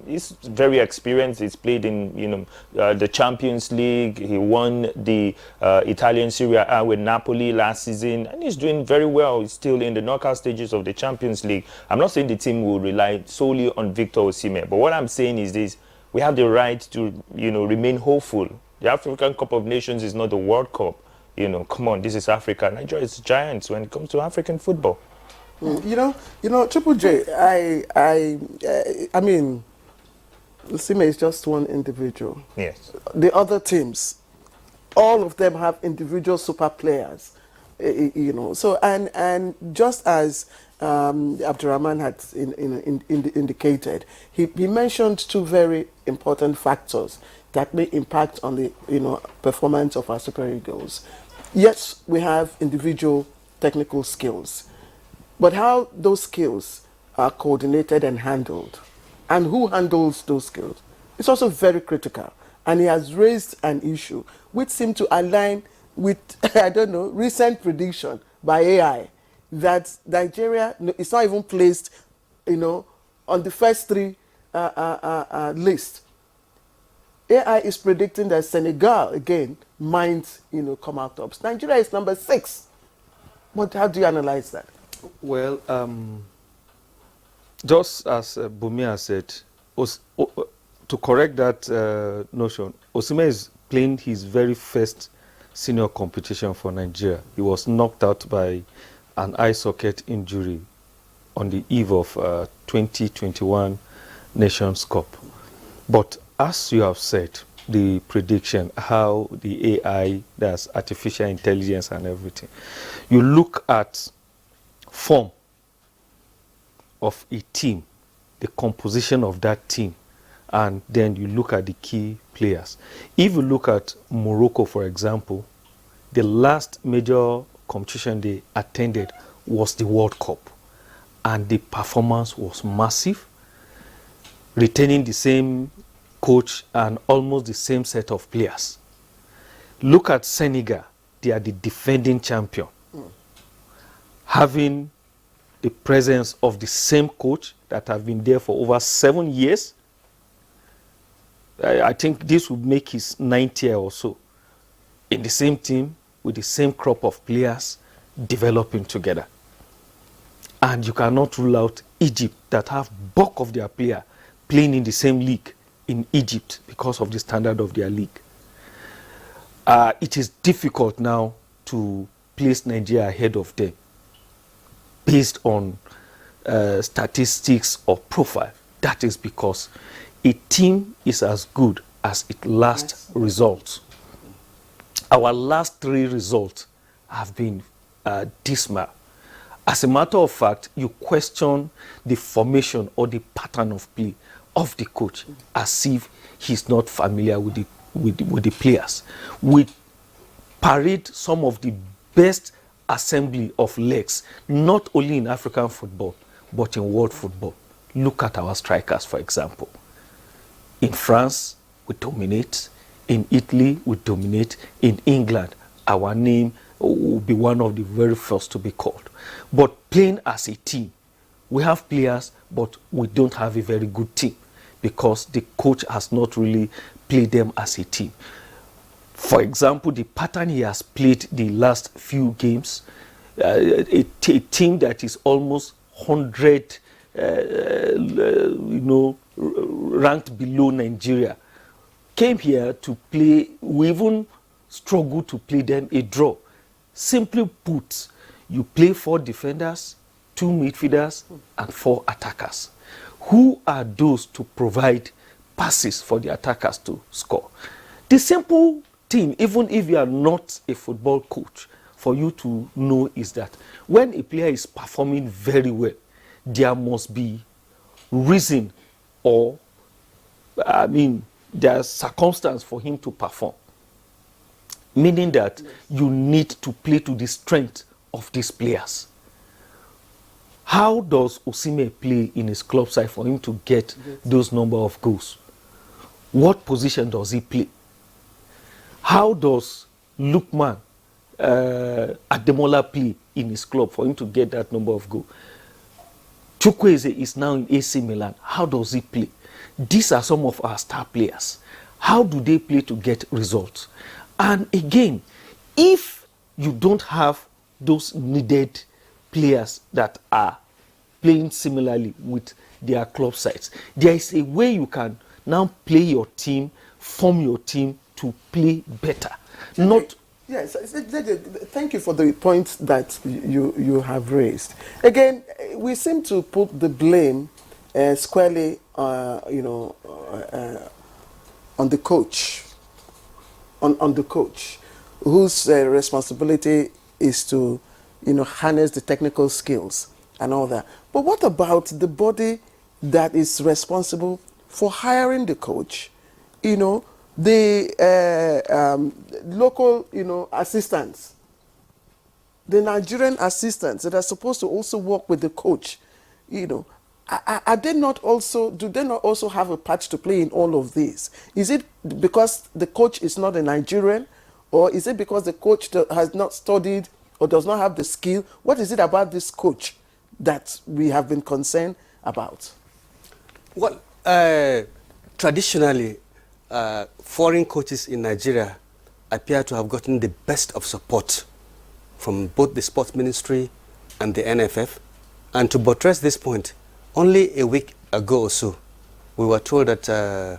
Speaker 14: He's very experienced. He's played in, the Champions League. He won the Italian Serie A with Napoli last season, and he's doing very well. He's still in the knockout stages of the Champions League. I'm not saying the team will rely solely on Victor Osimhen, but what I'm saying is this: we have the right to, remain hopeful. The African Cup of Nations is not the World Cup. Come on, this is Africa. Nigeria is giants when it comes to African football.
Speaker 1: Triple J, I mean, Osimhen is just one individual.
Speaker 14: Yes.
Speaker 1: The other teams, all of them have individual super players, So, and just as Abdurrahman had indicated, he mentioned two very important factors that may impact on the performance of our Super Eagles. Yes, we have individual technical skills, but how those skills are coordinated and handled, and who handles those skills, it's also very critical. And he has raised an issue which seemed to align with, recent prediction by AI that Nigeria is not even placed, on the first three list. AI is predicting that Senegal, again, might, come out top. Nigeria is number 6. But how do you analyze that?
Speaker 13: Well, just as Bumi has said, to correct that notion, Osimhen is playing his very first senior competition for Nigeria. He was knocked out by an eye socket injury on the eve of 2021 Nations Cup. But as you have said, the prediction, how the AI, that's artificial intelligence and everything, you look at form of a team, the composition of that team, and then you look at the key players. If you look at Morocco, for example, the last major competition they attended was the World Cup. and the performance was massive, retaining the same coach and almost the same set of players. Look at Senegal, they are the defending champion. Having the presence of the same coach that have been there for over 7 years, I think this would make his 9th year or so in the same team with the same crop of players developing together. And you cannot rule out Egypt that have bulk of their player playing in the same league in Egypt because of the standard of their league. It is difficult now to place Nigeria ahead of them based on statistics or profile. That is because a team is as good as its last results. Our last 3 results have been dismal. As a matter of fact, you question the formation or the pattern of play of the coach as if he's not familiar with the players. We parade some of the best assembly of legs, not only in African football, but in world football. Look at our strikers, for example. In France, we dominate. In Italy, we dominate. In England, our name will be one of the very first to be called. But playing as a team, we have players, but we don't have a very good team because the coach has not really played them as a team. For example, the pattern he has played the last few games, a team that is almost 100, ranked below Nigeria, came here to play. We even struggled to play them a draw. Simply put, you play 4 defenders, 2 midfielders, and 4 attackers. Who are those to provide passes for the attackers to score? The simple thing, even if you are not a football coach, for you to know is that when a player is performing very well, there must be reason or, there's circumstance for him to perform. Meaning that you need to play to the strength of these players. How does Osimhen play in his club side for him to get those number of goals? What position does he play? How does Lukman Ademola play in his club for him to get that number of goals? Chukwueze is now in AC Milan. How does he play? These are some of our star players. How do they play to get results? And again, if you don't have those needed players that are playing similarly with their club sides, there is a way you can now play your team, form your team to play better. Not
Speaker 1: yes, thank you for the points that you have raised. Again, we seem to put the blame squarely, on the coach, on the coach, whose responsibility is to, harness the technical skills and all that. But what about the body that is responsible for hiring the coach? The local, assistants, the Nigerian assistants that are supposed to also work with the coach, are they not also, do they not also have a part to play in all of this? Is it because the coach is not a Nigerian, or is it because the coach has not studied or does not have the skill? What is it about this coach that we have been concerned about?
Speaker 12: Well, traditionally, foreign coaches in Nigeria appear to have gotten the best of support from both the sports ministry and the NFF. And to buttress this point, only a week ago or so, we were told that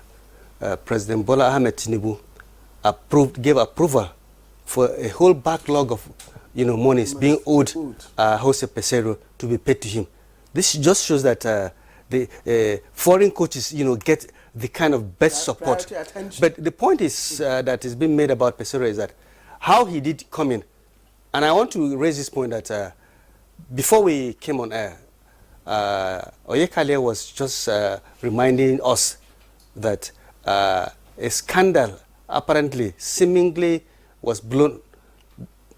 Speaker 12: President Bola Ahmed Tinubu gave approval for a whole backlog of monies being owed Jose Peseiro to be paid to him. This just shows that the foreign coaches get the kind of best support. But the point is that is being made about Peseiro is that how he did come in. And I want to raise this point that before we came on air, Oyekale was just reminding us that a scandal apparently, seemingly was blown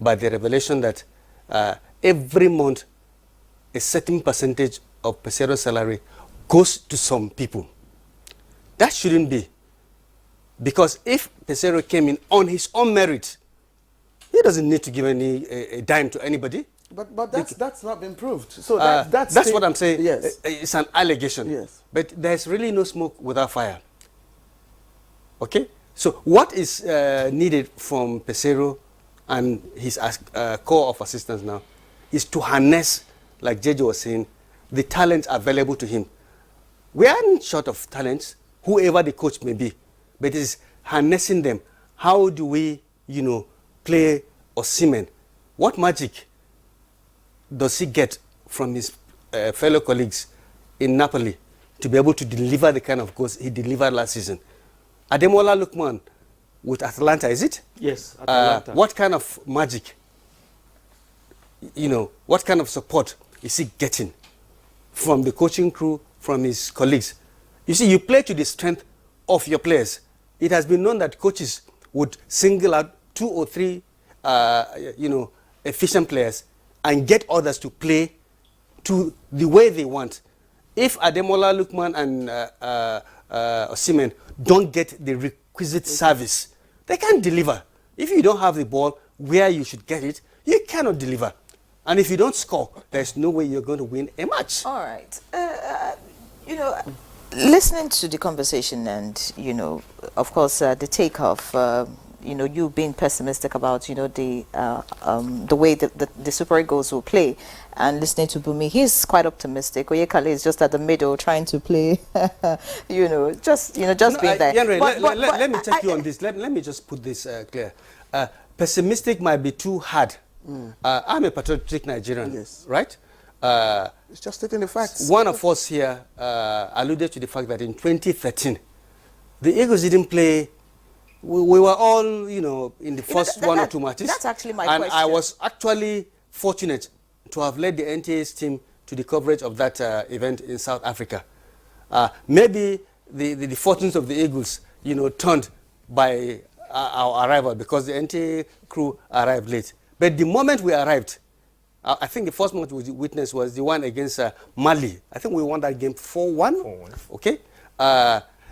Speaker 12: by the revelation that every month a certain percentage of Pesero's salary goes to some people. That shouldn't be. Because if Pesero came in on his own merit, he doesn't need to give a dime to anybody.
Speaker 1: But that's not been proved. So
Speaker 12: that's what I'm saying.
Speaker 1: Yes.
Speaker 12: It's an allegation.
Speaker 1: Yes.
Speaker 12: But there's really no smoke without fire. Okay? So what is needed from Pesero and his core of assistants now is to harness, like Jeje was saying, the talents available to him. We aren't short of talents, whoever the coach may be, but it is harnessing them. How do we, play Osimhen? What magic does he get from his fellow colleagues in Napoli to be able to deliver the kind of goals he delivered last season? Ademola Lookman with Atalanta, is it?
Speaker 13: Yes, Atalanta.
Speaker 12: What kind of magic, what kind of support is he getting from the coaching crew, from his colleagues? You see, you play to the strength of your players. It has been known that coaches would single out 2 or 3, efficient players and get others to play to the way they want. If Ademola Lookman and Osimhen don't get the requisite service, they can't deliver. If you don't have the ball where you should get it, you cannot deliver. And if you don't score, there's no way you're going to win a match.
Speaker 2: All right. Listening to the conversation and, of course, the takeoff, you being pessimistic about, the way the Super Eagles will play, and listening to Bumi, he's quite optimistic. Oyekale is just at the middle trying to play, just being there.
Speaker 12: Let me take you on this. Let me just put this clear. Pessimistic might be too hard. I'm a patriotic Nigerian, yes, right?
Speaker 1: It's just stating the facts.
Speaker 12: One of us here alluded to the fact that in 2013, the Eagles didn't play. We were all, in the first one or two matches.
Speaker 2: That's actually my question.
Speaker 12: And I was actually fortunate to have led the NTA's team to the coverage of that event in South Africa. Maybe the fortunes of the Eagles, turned by our arrival because the NTA crew arrived late. But the moment we arrived, I think the first match we witnessed was the one against Mali. I think we won that game 4-1. Okay?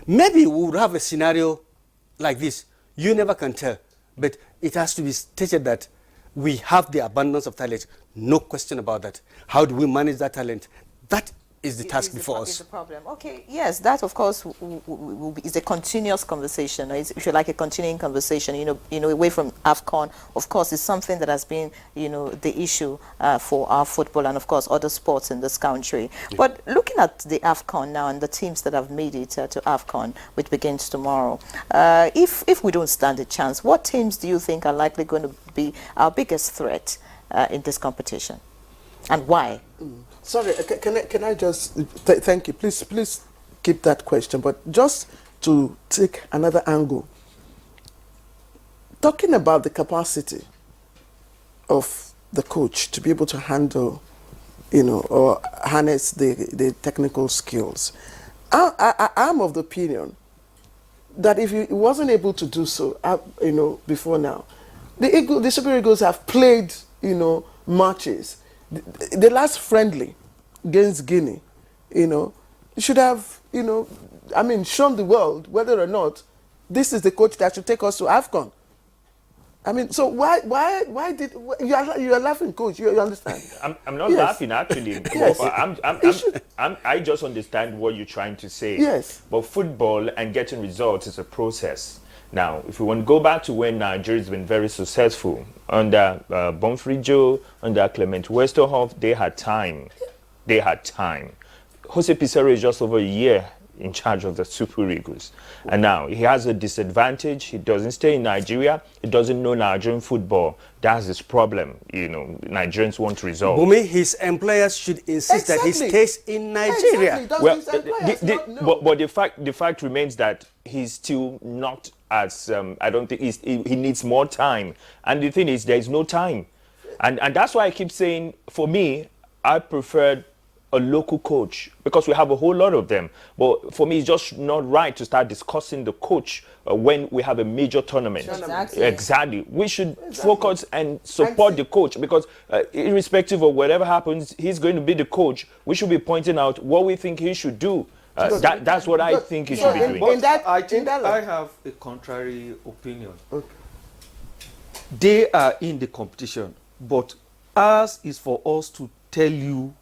Speaker 12: Maybe we would have a scenario like this. You never can tell. But it has to be stated that we have the abundance of talent. No question about that. How do we manage that talent? That is the task before us.
Speaker 2: Is the problem. Okay, yes, that of course is a continuous conversation. If you like, a continuing conversation. Away from AFCON, of course, is something that has been, the issue for our football and of course other sports in this country. Yeah. But looking at the AFCON now and the teams that have made it to AFCON, which begins tomorrow, if we don't stand a chance, what teams do you think are likely going to be our biggest threat in this competition, and why?
Speaker 1: Sorry, can I just thank you? Please keep that question. But just to take another angle, talking about the capacity of the coach to be able to handle, or harness the technical skills. I'm of the opinion that if he wasn't able to do so, before now, the Super Eagles have played, matches. The last friendly against Guinea, should have, shown the world whether or not this is the coach that should take us to AFCON. So why did you are laughing, coach? You understand?
Speaker 14: I'm not laughing actually.
Speaker 1: Yes.
Speaker 14: I just understand what you're trying to say.
Speaker 1: Yes.
Speaker 14: But football and getting results is a process. Now, if we want to go back to when Nigeria has been very successful, under Bonfrey Joe, under Clement Westerhoff, they had time. They had time. Jose Pizarro is just over a year in charge of the Super Eagles. And now, he has a disadvantage. He doesn't stay in Nigeria. He doesn't know Nigerian football. That's his problem. Nigerians want to resolve.
Speaker 12: Bumi, his employers should insist that he stays in Nigeria.
Speaker 1: Exactly.
Speaker 14: But the fact remains that he's still not as, I don't think he needs more time. And the thing is, there's no time. And that's why I keep saying, for me, I preferred a local coach, because we have a whole lot of them. But for me, it's just not right to start discussing the coach when we have a major tournament. Exactly. We should focus and support the coach, because irrespective of whatever happens, he's going to be the coach. We should be pointing out what we think he should do. That's what I think he should be doing.
Speaker 13: I have a contrary opinion. Okay. They are in the competition, but ours is for us to tell you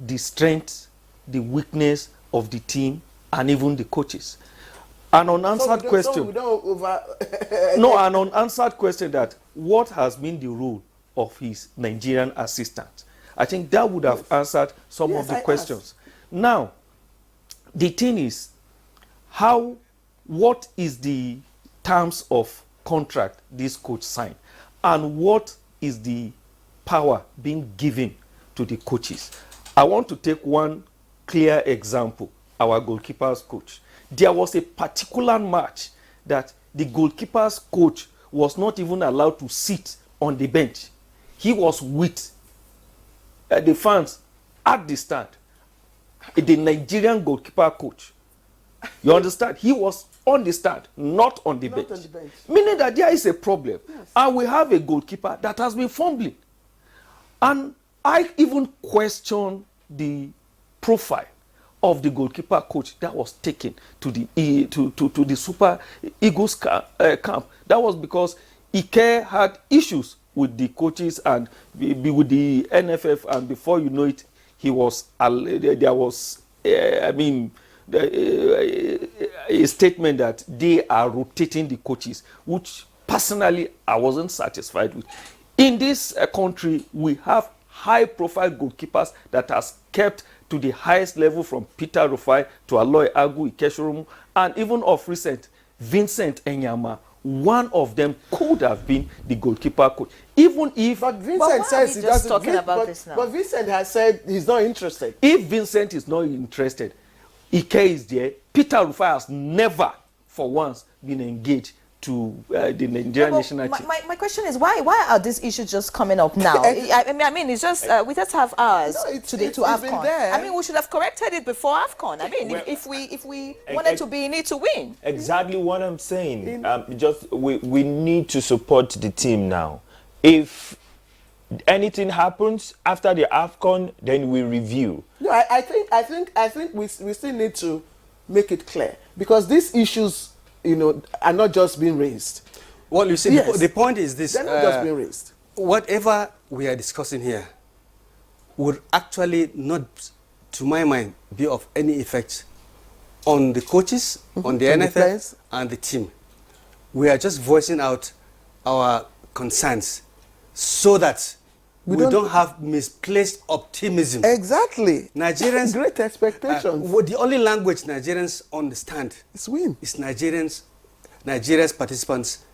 Speaker 13: the strength, the weakness of the team, and even the coaches. An unanswered question. No, an unanswered question that what has been the role of his Nigerian assistant? I think that would have answered some of the questions. Now, the thing is, what is the terms of contract this coach signed, and what is the power being given to the coaches? I want to take one clear example, our goalkeeper's coach. There was a particular match that the goalkeeper's coach was not even allowed to sit on the bench. He was with the fans at the stand. The Nigerian goalkeeper coach. You understand? He was on the stand, not on the bench. Meaning that there is a problem. Yes. And we have a goalkeeper that has been fumbling. And I even question the profile of the goalkeeper coach that was taken to the Super Eagles camp. That was because Ike had issues with the coaches and with the NFF, and before you know it, there was a statement that they are rotating the coaches, which personally I wasn't satisfied with. In this country, we have high-profile goalkeepers that has kept to the highest level, from Peter Rufai to Aloy Agu Ikeshurum, and even of recent, Vincent Enyama. One of them could have been the goalkeeper coach. Even if...
Speaker 1: But Vincent says he doesn't...
Speaker 2: talking about this now?
Speaker 1: But Vincent has said he's not interested.
Speaker 13: If Vincent is not interested, Ike is there. Peter Rufai has never, for once, been engaged to the Nigerian national team.
Speaker 2: My question is, why are these issues just coming up now? I mean, it's just, we just have hours to AFCON. I mean, we should have corrected it before AFCON. I mean, if we wanted to be in it to win.
Speaker 14: Exactly what I'm saying. We need to support the team now. If anything happens after the AFCON, then we review.
Speaker 1: No, I think we still need to make it clear, because these issues, are not just being raised.
Speaker 12: Well, you see, yes, the point is this.
Speaker 1: They're not just being raised.
Speaker 12: Whatever we are discussing here would actually not, to my mind, be of any effect on the coaches, on the NFF, and the team. We are just voicing out our concerns so that we don't have misplaced optimism.
Speaker 1: Exactly.
Speaker 12: Nigerians...
Speaker 1: Great expectations.
Speaker 12: The only language Nigerians understand
Speaker 1: is win.
Speaker 12: Is Nigeria's participants,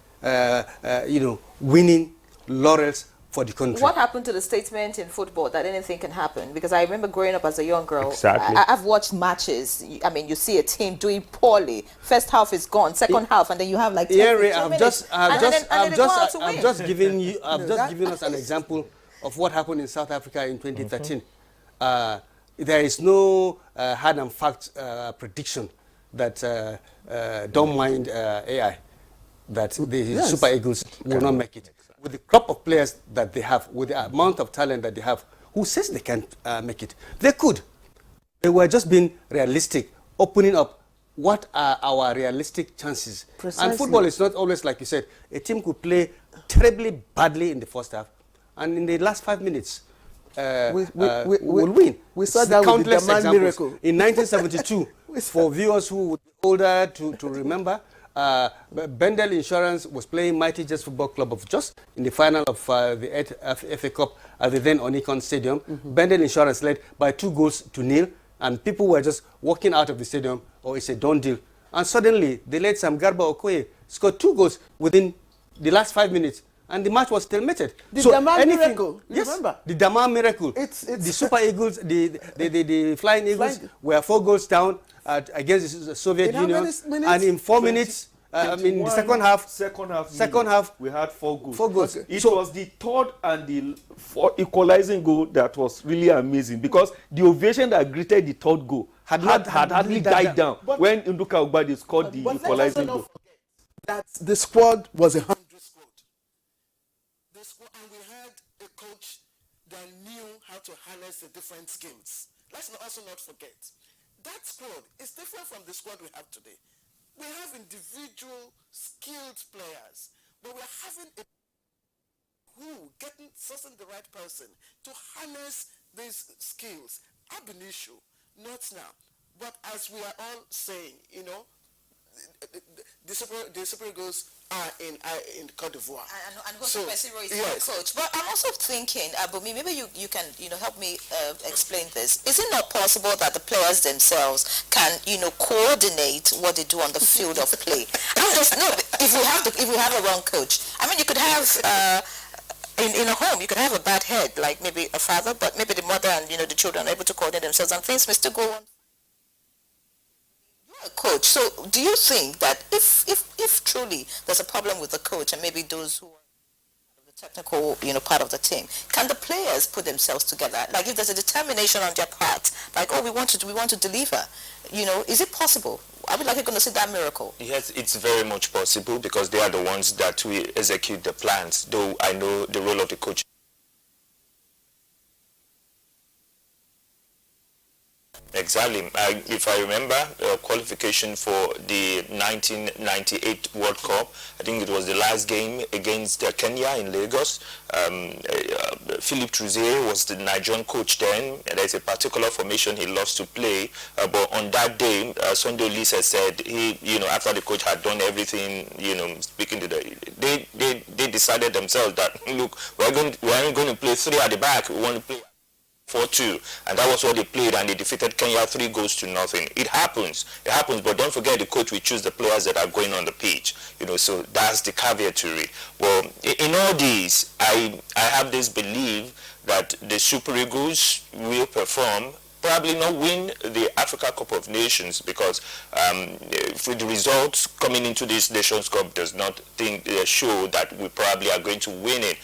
Speaker 12: winning laurels for the country.
Speaker 2: What happened to the statement in football that anything can happen? Because I remember growing up as a young girl.
Speaker 14: Exactly.
Speaker 2: I've watched matches. I mean, you see a team doing poorly. First half is gone. Second half, and then you have like 10 minutes.
Speaker 12: I've just given us an example of what happened in South Africa in 2013. There is no hard and fact prediction that don't mind AI, that the Super Eagles will not make it. With the crop of players that they have, with the amount of talent that they have, who says they can't make it? They could. They were just being realistic, opening up what are our realistic chances. Precisely. And football is not always like you said. A team could play terribly badly in the first half, and in the last 5 minutes, we'll win.
Speaker 1: We saw that with the Daman miracle.
Speaker 12: In 1972, for viewers who would be older to remember, Bendel Insurance was playing Mighty Jets Football Club of Jos in the final of the FA Cup at the then Onikon Stadium. Bendel Insurance led by 2-0, and people were just walking out of the stadium, or it's a done deal. And suddenly, the late Sam Garba Okoye scored 2 goals within the last 5 minutes. And the match was stalemated.
Speaker 1: The Daman miracle, remember?
Speaker 12: The Daman miracle. It's the Super Eagles, the Flying Eagles were 4 goals down against the Soviet Union. And in 4 minutes, I mean, the
Speaker 13: 21
Speaker 12: second half,
Speaker 13: we had 4 goals.
Speaker 12: 4 goals.
Speaker 13: It was the third and the equalizing goal that was really amazing, because the ovation that greeted the third goal had hardly died down when Nduka Ugbadi scored the equalizing goal.
Speaker 1: That the squad was a 100 squad. And we had a coach that knew how to harness the different schemes. Let's also not forget, that squad is different from the squad we have today. We have individual skilled players, but we're having a sourcing the right person to harness these skills. Ab initio, not now. But as we are all saying, you know, the Super Eagles are in Cote d'Ivoire.
Speaker 2: And Jose Pesiro is the coach. But I'm also thinking, Abumi, maybe you can help me explain this. Is it not possible that the players themselves can coordinate what they do on the field of play? If we have a wrong coach, I mean, you could have in a home, you could have a bad head, like maybe a father, but maybe the mother and the children are able to coordinate themselves, and things may still go on. Coach, so do you think that if truly there's a problem with the coach and maybe those who are the technical part of the team, can the players put themselves together? Like if there's a determination on their part, like, oh, we want to deliver, is it possible? Are we likely going to see that miracle?
Speaker 14: Yes, it's very much possible, because they are the ones that will execute the plans, though I know the role of the coach. Exactly. If I remember, qualification for the 1998 World Cup, I think it was the last game against Kenya in Lagos. Philip Truzier was the Nigerian coach then. There's a particular formation he loves to play. But on that day, Sunday Lisa said after the coach had done everything, speaking to they decided themselves that, look, we aren't going to play 3 at the back. We want to play 4-2, and that was what they played, and they defeated Kenya 3-0. It happens, but don't forget the coach will choose the players that are going on the pitch, so that's the caveat to it. Well, in all these, I have this belief that the Super Eagles will perform, probably not win the Africa Cup of Nations, because with the results coming into this Nations Cup does not show that we probably are going to win it.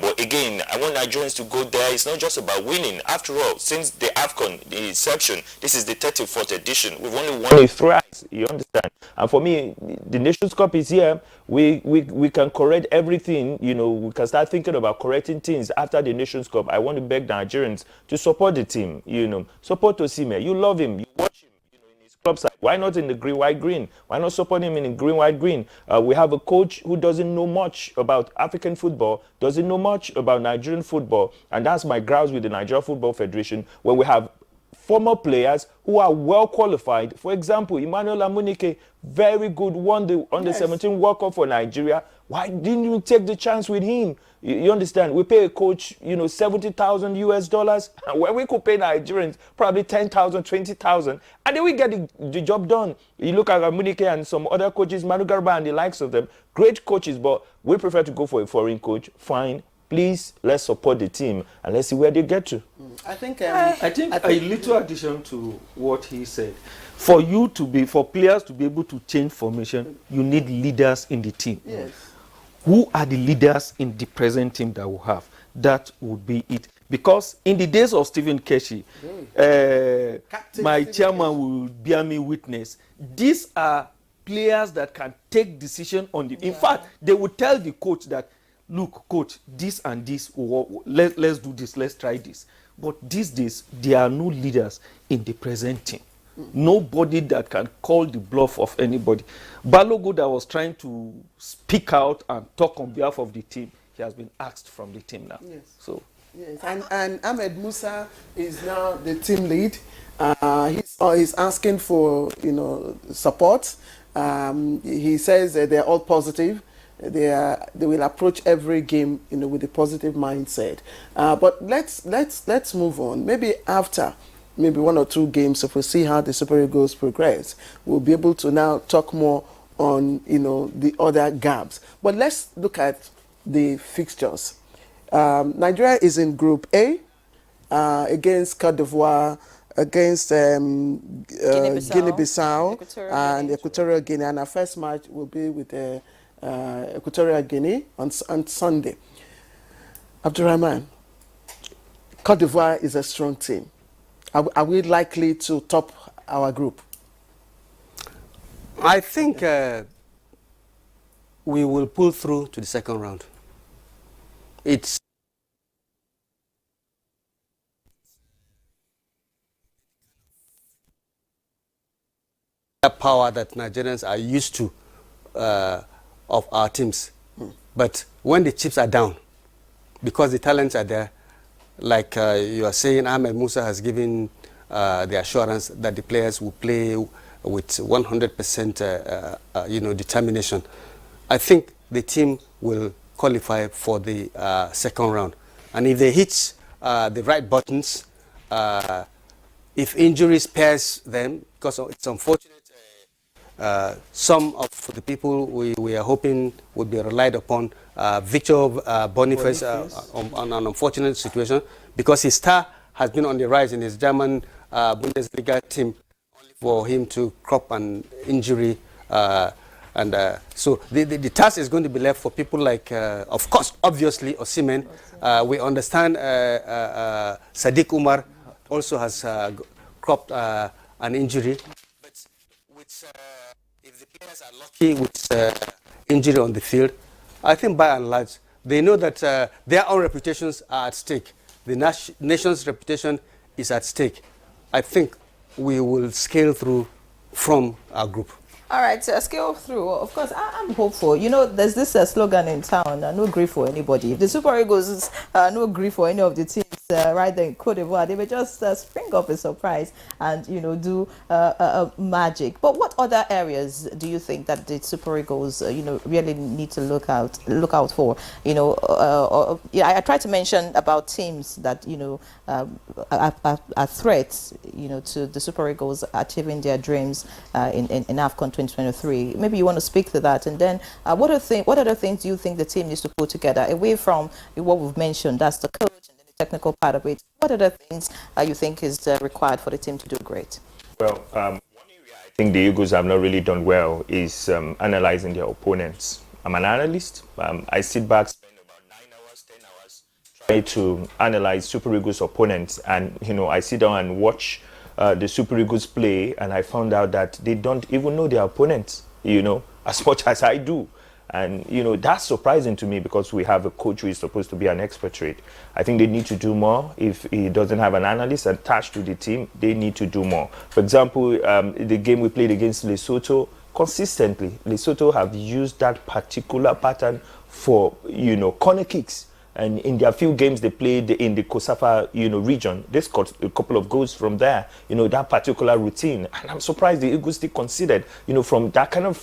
Speaker 14: But again, I want Nigerians to go there. It's not just about winning. After all, since the AFCON, the inception, this is the 34th edition. We've only won it thrice, you understand? And for me, the Nations Cup is here. We can correct everything, we can start thinking about correcting things after the Nations Cup. I want to beg Nigerians to support the team, support Osimhen. You love him, you watch him, in his club side. Why not in the green, white, green? Why not support him in green, white, green? We have a coach who doesn't know much about African football, doesn't know much about Nigerian football, and that's my grounds with the Nigeria Football Federation, where we have former players who are well qualified. For example, Emmanuel Amunike, very good, won the Under-17 World Cup for Nigeria. Why didn't you take the chance with him? You understand? We pay a coach, $70,000 US, and when we could pay Nigerians probably 10,000, 20,000, and then we get the job done. You look at Amunike and some other coaches, Manu Garba and the likes of them, great coaches, but we prefer to go for a foreign coach. Fine. Please, let's support the team and let's see where they get to.
Speaker 13: I think a little addition to what he said. For players to be able to change formation, you need leaders in the team.
Speaker 1: Yes.
Speaker 13: Who are the leaders in the present team that we have? That would be it. Because in the days of Stephen Keshi, my chairman will bear me witness. These are players that can take decision on the. In fact, they will tell the coach that, look, coach, this and this, let's do this, let's try this. But these days, there are no leaders in the present team. Nobody that can call the bluff of anybody. Balogun that was trying to speak out and talk on behalf of the team, he has been axed from the team now.
Speaker 1: Yes.
Speaker 13: So.
Speaker 1: Yes. And Ahmed Musa is now the team lead. He's asking for support. He says that they're all positive. They will approach every game with a positive mindset. But let's move on. Maybe after 1 or 2 games, if we see how the Super Eagles progress, we'll be able to now talk more on the other gaps. But let's look at the fixtures. Nigeria is in Group A against Cote d'Ivoire, against Guinea-Bissau and Equatorial Guinea. And our first match will be with Equatorial Guinea on Sunday. Abdurrahman, Cote d'Ivoire is a strong team. Are we likely to top our group?
Speaker 12: I think we will pull through to the second round. It's the power that Nigerians are used to of our teams. But when the chips are down, because the talents are there, like you are saying, Ahmed Musa has given the assurance that the players will play with 100% determination. I think the team will qualify for the second round. And if they hit the right buttons, if injury spares them, because it's unfortunate, some of the people we are hoping would be relied upon, Victor Boniface, on an unfortunate situation, because his star has been on the rise in his German Bundesliga team, only for him to crop an injury. So the task is going to be left for people like, of course, obviously, Osimhen. We understand Sadiq Umar also has cropped an injury. But if the players are lucky with injury on the field, I think by and large, they know that their own reputations are at stake. The nation's reputation is at stake. I think we will scale through from our group.
Speaker 2: All right, scale through. Of course, I'm hopeful. You know, there's this slogan in town, no grief for anybody. If the Super Eagles no grief for any of the teams right there in Cote d'Ivoire, they may just spring up a surprise and, do magic. But what other areas do you think that the Super Eagles, really need to look out for? I tried to mention about teams that, are threats, to the Super Eagles achieving their dreams in AFCON 2023. Maybe you want to speak to that, and then what other things do you think the team needs to put together away from what we've mentioned? That's the coach and then the technical part of it. What other things you think is required for the team to do great?
Speaker 14: Well, one area I think the Eagles have not really done well is analyzing their opponents. I'm an analyst. I sit back, spend about 9 hours, 10 hours trying to analyze Super Eagles opponents, and I sit down and watch the Super Eagles play, and I found out that they don't even know their opponents, as much as I do. And, that's surprising to me, because we have a coach who is supposed to be an expatriate. I think they need to do more. If he doesn't have an analyst attached to the team, they need to do more. For example, the game we played against Lesotho, consistently, Lesotho have used that particular pattern for, corner kicks. And in their few games they played in the Kosafa, region, they scored a couple of goals from there, that particular routine. And I'm surprised the Eagles still considered, from that kind of,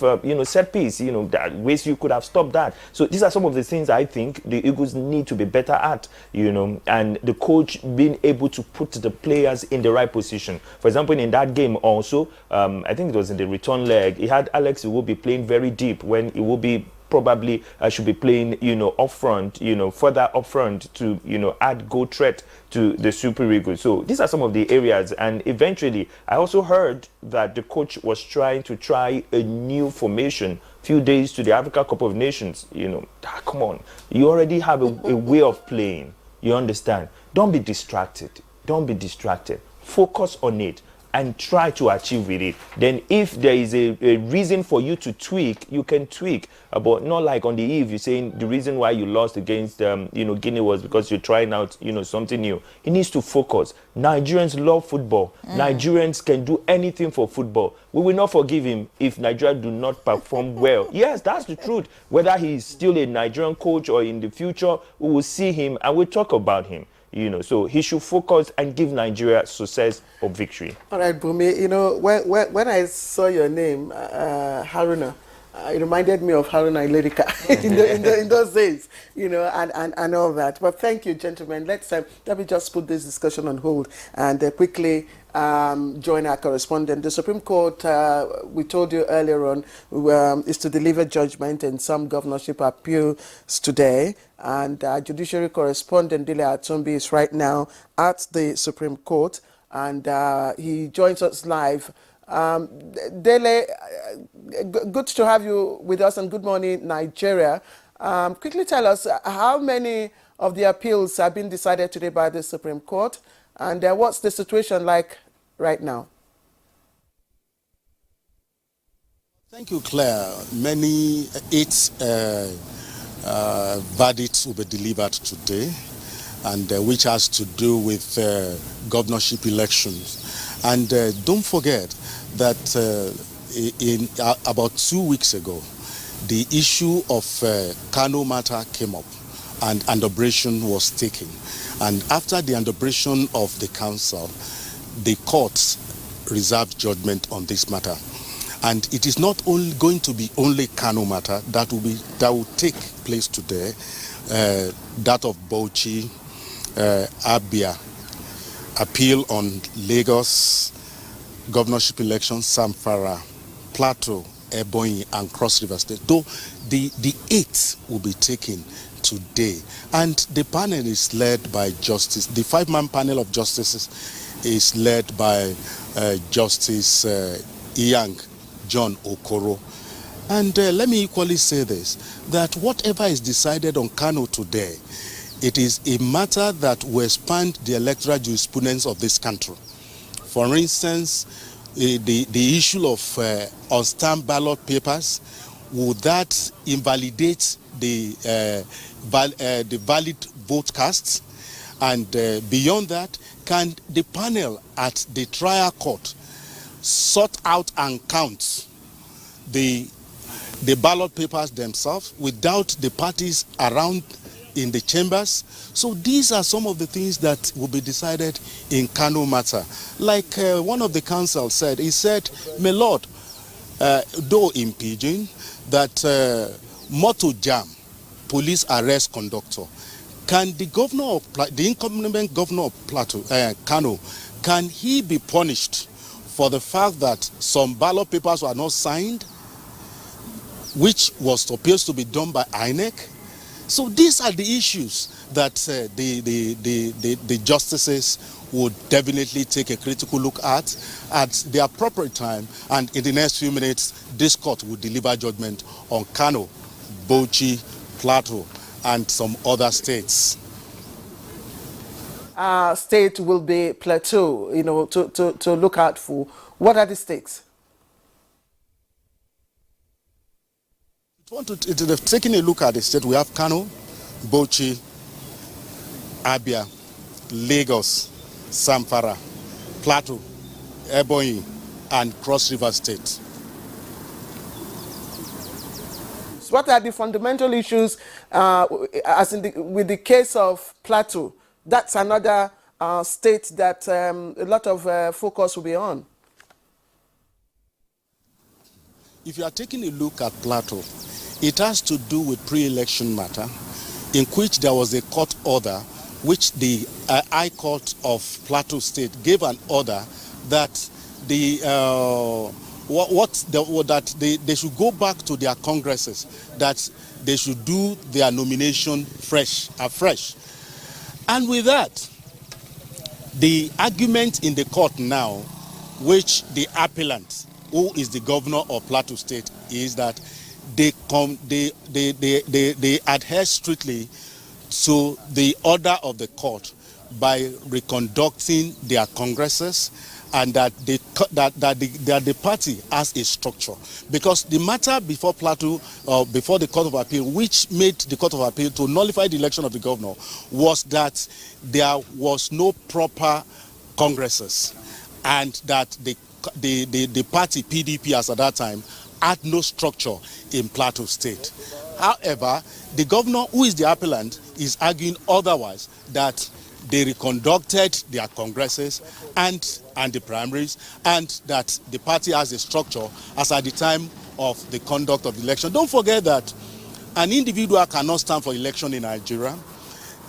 Speaker 14: set piece, that ways you could have stopped that. So these are some of the things I think the Eagles need to be better at, and the coach being able to put the players in the right position. For example, in that game also, I think it was in the return leg, he had Alex who will be playing very deep when he will be probably should be playing, up front, further up front to, add goal threat to the Super Eagles. So these are some of the areas. And eventually, I also heard that the coach was trying a new formation few days to the Africa Cup of Nations. Come on, you already have a way of playing. You understand? Don't be distracted. Don't be distracted. Focus on it and try to achieve with it. Then if there is a reason for you to tweak, you can tweak. But not like on the eve, you're saying the reason why you lost against Guinea was because you're trying out something new. He needs to focus. Nigerians love football. Nigerians can do anything for football. We will not forgive him if Nigeria do not perform well. Yes, that's the truth. Whether he's still a Nigerian coach or in the future, we will see him and we'll talk about him. So he should focus and give Nigeria success or victory.
Speaker 1: All right, Bumi, when I saw your name, Haruna, it reminded me of Haruna Ilerika in those days, and all that. But thank you, gentlemen. Let me just put this discussion on hold and quickly join our correspondent. The Supreme Court, we told you earlier on, is to deliver judgment in some governorship appeals today. And our judiciary correspondent, Dile Atumbi, is right now at the Supreme Court. and he joins us live. Dele, good to have you with us, and good morning, Nigeria. Quickly tell us how many of the appeals have been decided today by the Supreme Court, and what's the situation like right now?
Speaker 15: Thank you, Claire. Eight verdicts will be delivered today, and which has to do with governorship elections. And don't forget that about 2 weeks ago, the issue of Kano matter came up, and underbration was taken. And after the underbration of the council, the courts reserved judgment on this matter. And it is not only going to be only Kano matter that will take place today. That of Bauchi, Abia, appeal on Lagos, governorship elections, Zamfara, Plateau, Ebonyi, and Cross River State. Though the 8th will be taken today, and the panel is led by Justice. The 5-man panel of justices is led by Justice Iyang John Okoro. And let me equally say this, that whatever is decided on Kano today, it is a matter that will expand the electoral jurisprudence of this country. For instance, the issue of unstamped ballot papers, would that invalidate the valid vote casts? And beyond that, can the panel at the trial court sort out and count the ballot papers themselves without the parties around in the chambers? So these are some of the things that will be decided in Kano matter. Like one of the counsel said, he said, my lord, though in pidgin, that motor jam, police arrest conductor. Can the governor of the incumbent governor of Plateau, Kano, can he be punished for the fact that some ballot papers were not signed, which was supposed to be done by INEC? So these are the issues that the justices would definitely take a critical look at the appropriate time, and in the next few minutes, this court will deliver judgment on Kano, Bauchi, Plateau, and some other states.
Speaker 1: State will be Plateau, to look out for. What are the states?
Speaker 15: Taking a look at the state, we have Kano, Bauchi, Abia, Lagos, Zamfara, Plateau, Ebonyi, and Cross River State.
Speaker 1: So what are the fundamental issues, as in with the case of Plateau? That's another state that a lot of focus will be on.
Speaker 15: If you are taking a look at Plateau, it has to do with pre-election matter, in which there was a court order, which the High Court of Plateau State gave an order that they should go back to their congresses, that they should do their nomination afresh. And with that, the argument in the court now, which the appellant, who is the governor of Plateau State, is that they adhere strictly to the order of the court by reconducting their congresses, and that the party has a structure. Because the matter before Plateau, before the Court of Appeal, which made the Court of Appeal to nullify the election of the governor, was that there was no proper congresses, and that the party, PDP as at that time, had no structure in Plateau State. However, the governor, who is the appellant, is arguing otherwise, that they reconducted their congresses and the primaries, and that the party has a structure as at the time of the conduct of the election. Don't forget that an individual cannot stand for election in Nigeria.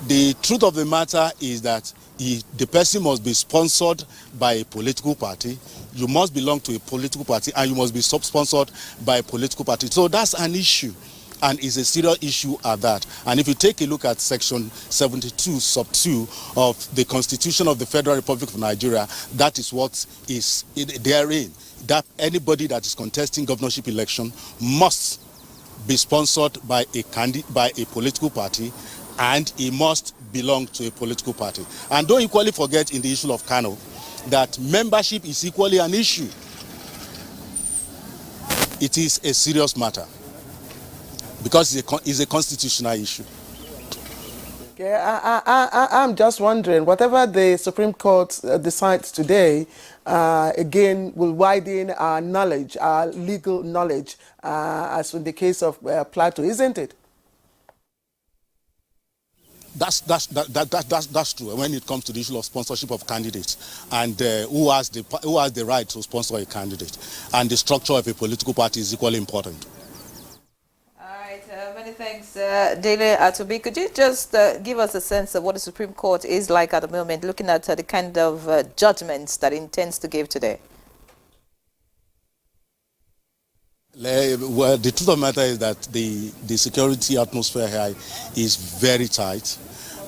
Speaker 15: The truth of the matter is that the person must be sponsored by a political party, you must belong to a political party, and you must be sponsored by a political party. So that's an issue. and is a serious issue at that. And if you take a look at section 72 sub 2 of the Constitution of the Federal Republic of Nigeria, that is what is therein, that anybody that is contesting governorship election must be sponsored by a political party, and he must belong to a political party. And don't equally forget, in the issue of Kano, that membership is equally an issue. It is a serious matter because it's a constitutional issue.
Speaker 1: Okay, I'm just wondering, whatever the Supreme Court decides today, again, will widen our knowledge, our legal knowledge, as in the case of Plateau, isn't it?
Speaker 15: That's true when it comes to the issue of sponsorship of candidates and who has the right to sponsor a candidate, and the structure of a political party is equally important.
Speaker 2: Many thanks, Dele Atubi. Could you just give us a sense of what the Supreme Court is like at the moment, looking at the kind of judgments that it intends to give today?
Speaker 15: Well, the truth of the matter is that the security atmosphere here is very tight.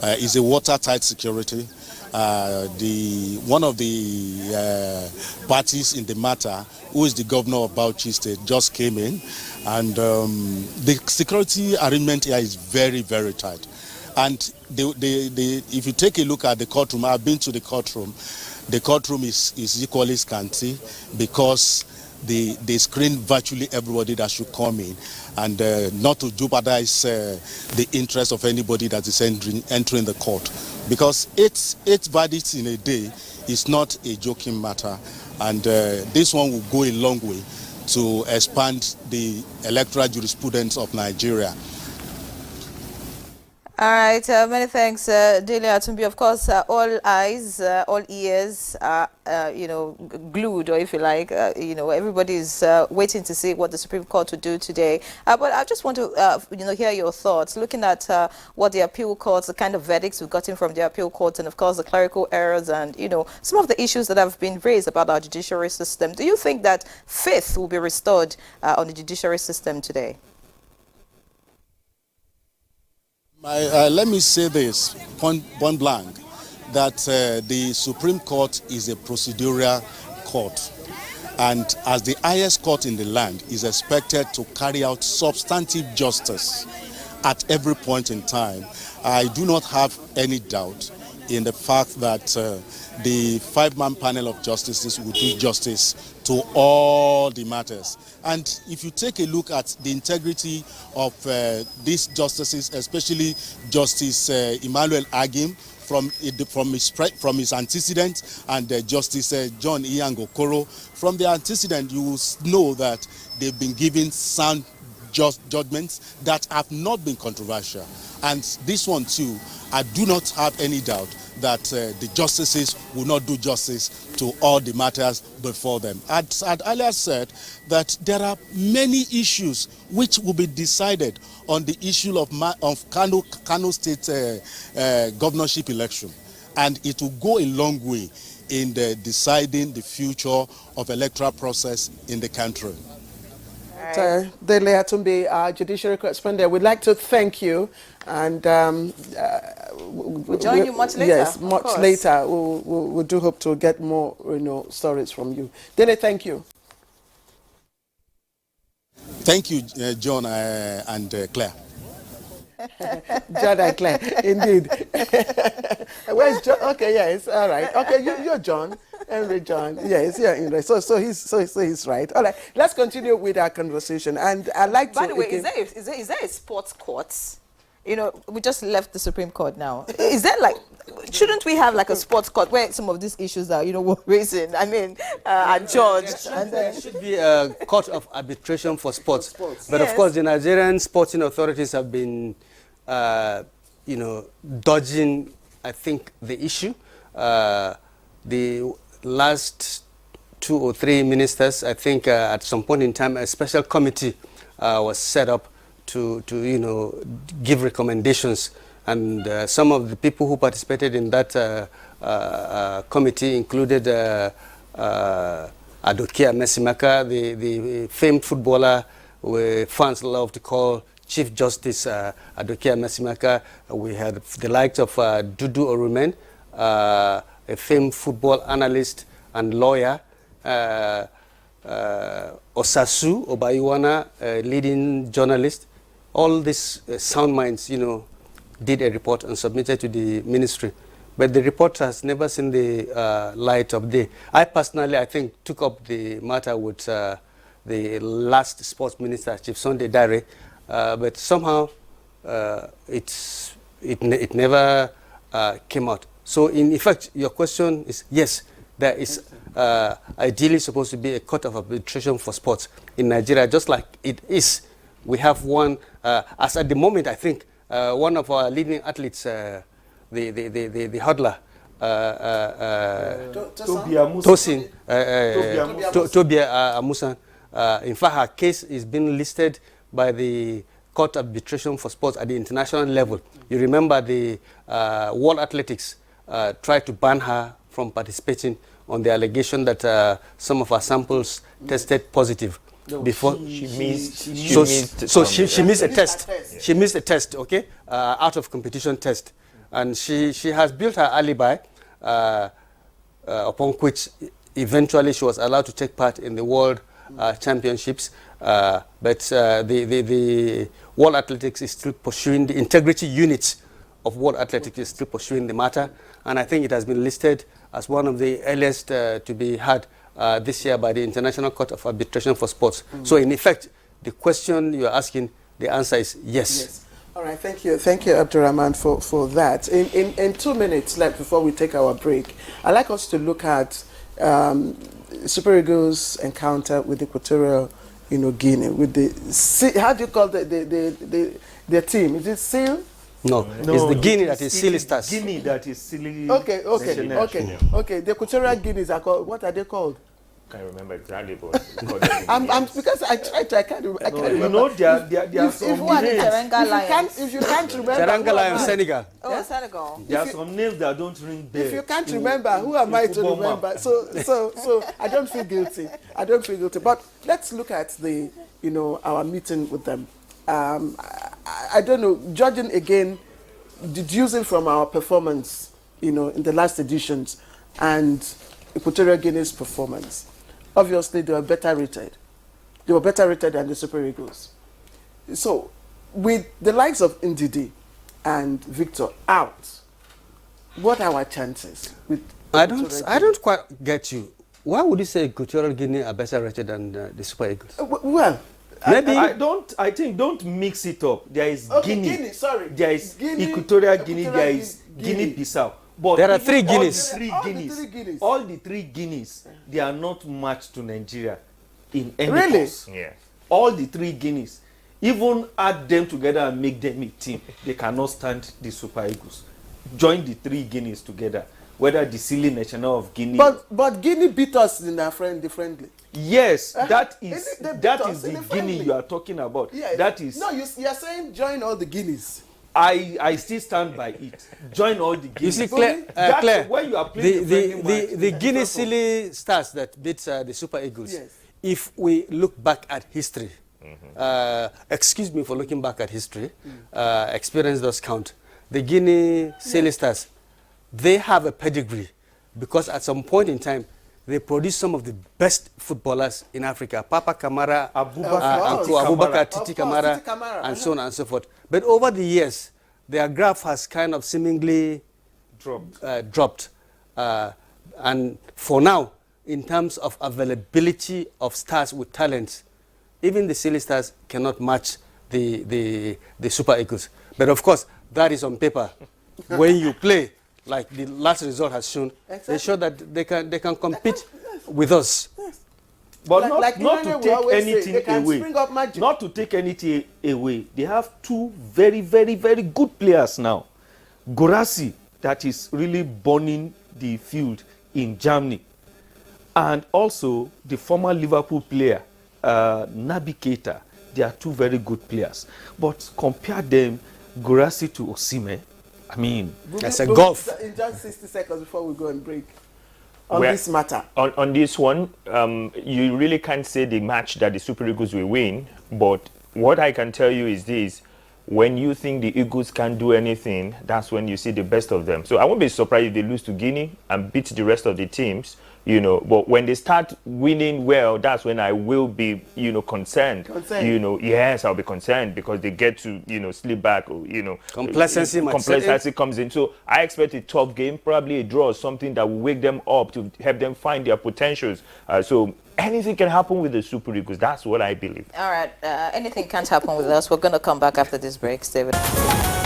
Speaker 15: It's a watertight security. One of the parties in the matter, who is the governor of Bauchi State, just came in, and the security arrangement here is very, very tight. And if you take a look at the courtroom, I've been to the courtroom. The courtroom is equally scanty because they screen virtually everybody that should come in, and not to jeopardize the interest of anybody that is entering the court, because eight verdicts in a day is not a joking matter, and this one will go a long way to expand the electoral jurisprudence of Nigeria.
Speaker 2: All right, many thanks, Dele Atumbi. Of course, all eyes, all ears are, glued, or if you like, everybody is waiting to see what the Supreme Court will do today. But I just want to, hear your thoughts, looking at what the appeal courts, the kind of verdicts we've gotten from the appeal courts, and of course the clerical errors, and some of the issues that have been raised about our judiciary system. Do you think that faith will be restored on the judiciary system today?
Speaker 15: Let me say this, point blank, that the Supreme Court is a procedural court, and as the highest court in the land is expected to carry out substantive justice at every point in time. I do not have any doubt in the fact that the five-man panel of justices will do justice to all the matters. And if you take a look at the integrity of these justices, especially Justice Emmanuel Agim, from his antecedent, and Justice John Iyan Okoro, from their antecedent, you will know that they've been given sound judgments that have not been controversial. And this one too, I do not have any doubt that the justices will not do justice to all the matters before them. I'd earlier said that there are many issues which will be decided on the issue of Kano State governorship election, and it will go a long way in deciding the future of electoral process in the country.
Speaker 1: Dele Atumbi, our judiciary correspondent, we'd like to thank you, and
Speaker 2: we'll join you much later.
Speaker 1: Yes, much later. We do hope to get more, stories from you. Dele, thank you.
Speaker 15: Thank you, John and Claire.
Speaker 1: John and Claire, indeed. Where's John? Okay, yes, all right. Okay, you're John. Henry John, yes, yeah. So he's right. All right, let's continue with our conversation. And I'd like to.
Speaker 2: By the way, is there a sports court? We just left the Supreme Court now. Is there shouldn't we have a sports court where some of these issues are, we're raising? I mean, are judged.
Speaker 12: There should be a court of arbitration for sports. But of course, the Nigerian sporting authorities have been, dodging, I think, the issue. The last 2 or 3 ministers, I think at some point in time, a special committee was set up to give recommendations. And some of the people who participated in that committee included Adokia Messimaka, the famed footballer where fans love to call Chief Justice Adokia Masimaka. We had the likes of Dudu Orumen, a famed football analyst and lawyer, Osasu Obayuwana, a leading journalist. All these sound minds, did a report and submitted to the ministry. But the report has never seen the light of day. I personally, I think, took up the matter with the last sports minister, Chief Sunday Dare, but somehow it never came out. So in effect, your question is, yes, there is ideally supposed to be a court of arbitration for sports in Nigeria, just like it is. We have one, as at the moment, I think, one of our leading athletes, the hurdler, Tobia Amusan. In fact, her case is being listed by the Court of Arbitration for Sports at the international level. You remember the World Athletics tried to ban her from participating on the allegation that some of her samples tested positive. Before she missed a test. She missed a test, okay, out of competition test, and she has built her alibi upon which eventually she was allowed to take part in the World Championships. But the World Athletics is still pursuing, the integrity unit of World Athletics is still pursuing the matter, and I think it has been listed as one of the earliest to be had this year by the International Court of Arbitration for Sports. So in effect, the question you're asking, the answer is yes.
Speaker 1: All right, thank you, Abdurrahman, for that. In 2 minutes left before we take our break, I'd like us to look at Super Eagles' encounter with Equatorial Guinea, with the, how do you call their team? Is it SEAL?
Speaker 12: No, it's the Guinea that is silly stars.
Speaker 13: Guinea that is silly.
Speaker 1: Okay. The Equatorial Guineas are called, what are they called?
Speaker 14: I can't remember exactly, but
Speaker 1: because I can't remember.
Speaker 13: You know, there are some names.
Speaker 1: If you can't remember,
Speaker 12: Teranga Lions, Senegal.
Speaker 2: Oh, Senegal.
Speaker 13: There are some names that don't ring bells.
Speaker 1: If you can't remember, who am I to remember? So I don't feel guilty. But let's look at the, our meeting with them. I don't know, judging again, deducing from our performance, in the last editions and Equatorial Guinea's performance, obviously they were better rated. They were better rated than the Super Eagles. So, with the likes of Ndidi and Victor out, what are our chances?
Speaker 12: I don't quite get you. Why would you say Equatorial Guinea are better rated than the Super Eagles?
Speaker 1: Well,
Speaker 12: maybe
Speaker 13: I think don't mix it up. There is Guinea. There is
Speaker 1: Guinea,
Speaker 13: Equatorial Guinea. There is Guinea-Bissau. But
Speaker 12: there are three Guineas.
Speaker 13: All the three Guineas, they are not matched to Nigeria in any
Speaker 1: cause.
Speaker 14: Yeah.
Speaker 13: All the three Guineas, even add them together and make them a team, they cannot stand the Super Eagles. Join the three Guineas together, whether the silly national of Guinea.
Speaker 1: But Guinea beat us in the friendly.
Speaker 13: Yes, that is the Guinea you are talking about.
Speaker 1: Yes.
Speaker 13: That is.
Speaker 1: No, you are saying join all the Guineas.
Speaker 13: I still stand by it. Join all the Guineas.
Speaker 12: You see, Claire,
Speaker 13: when you are playing
Speaker 12: the Guinea silly stars that beat the Super Eagles.
Speaker 1: Yes.
Speaker 12: If we look back at history, excuse me for looking back at history, experience does count. The Guinea silly stars, they have a pedigree because at some point in time, they produced some of the best footballers in Africa. Papa Kamara, Abubakar Titi Kamara, and so on and so forth. But over the years, their graph has kind of seemingly dropped. And for now, in terms of availability of stars with talent, even the silly stars cannot match the Super Eagles. But of course, that is on paper. When you play, like the last result has shown, they show that they can compete with us.
Speaker 13: But not to take anything away. Not to take anything away. They have two very, very, very good players now. Gorassi, that is really burning the field in Germany. And also the former Liverpool player, Naby Keita. They are two very good players. But compare them, Gorassi to Osimhen, I mean,
Speaker 12: that's a golf.
Speaker 1: In just 60 seconds before we go and break. This matter.
Speaker 14: On this one, you really can't say the match that the Super Eagles will win, but what I can tell you is this. When you think the Eagles can't do anything, that's when you see the best of them. So I won't be surprised if they lose to Guinea and beat the rest of the teams, you know. But when they start winning well, that's when I will be, you know, concerned. You know, yes, I'll be concerned because they get to, you know, slip back, or, you know, complacency comes in. So I expect a tough game, probably a draw, something that will wake them up to help them find their potentials. So anything can happen with the Super Eagles. That's what I believe.
Speaker 2: All right. Anything can't happen with us. We're going to come back after this break. Stay with us.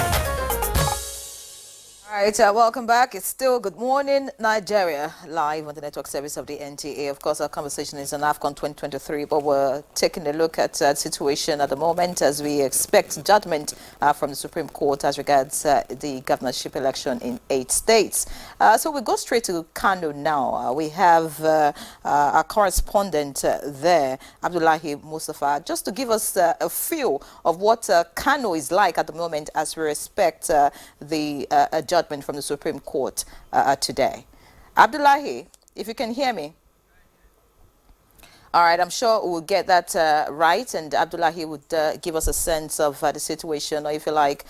Speaker 2: All right, welcome back. It's still Good Morning Nigeria, live on the network service of the NTA. Of course, our conversation is on AFCON 2023, but we're taking a look at the situation at the moment as we expect judgment from the Supreme Court as regards the governorship election in 8 states. So we go straight to Kano now. We have our correspondent there, Abdullahi Mustafa, just to give us a feel of what Kano is like at the moment as we respect the judgment from the Supreme Court today. Abdullahi, if you can hear me. All right, I'm sure we'll get that right, and Abdullahi would give us a sense of the situation, or if you like,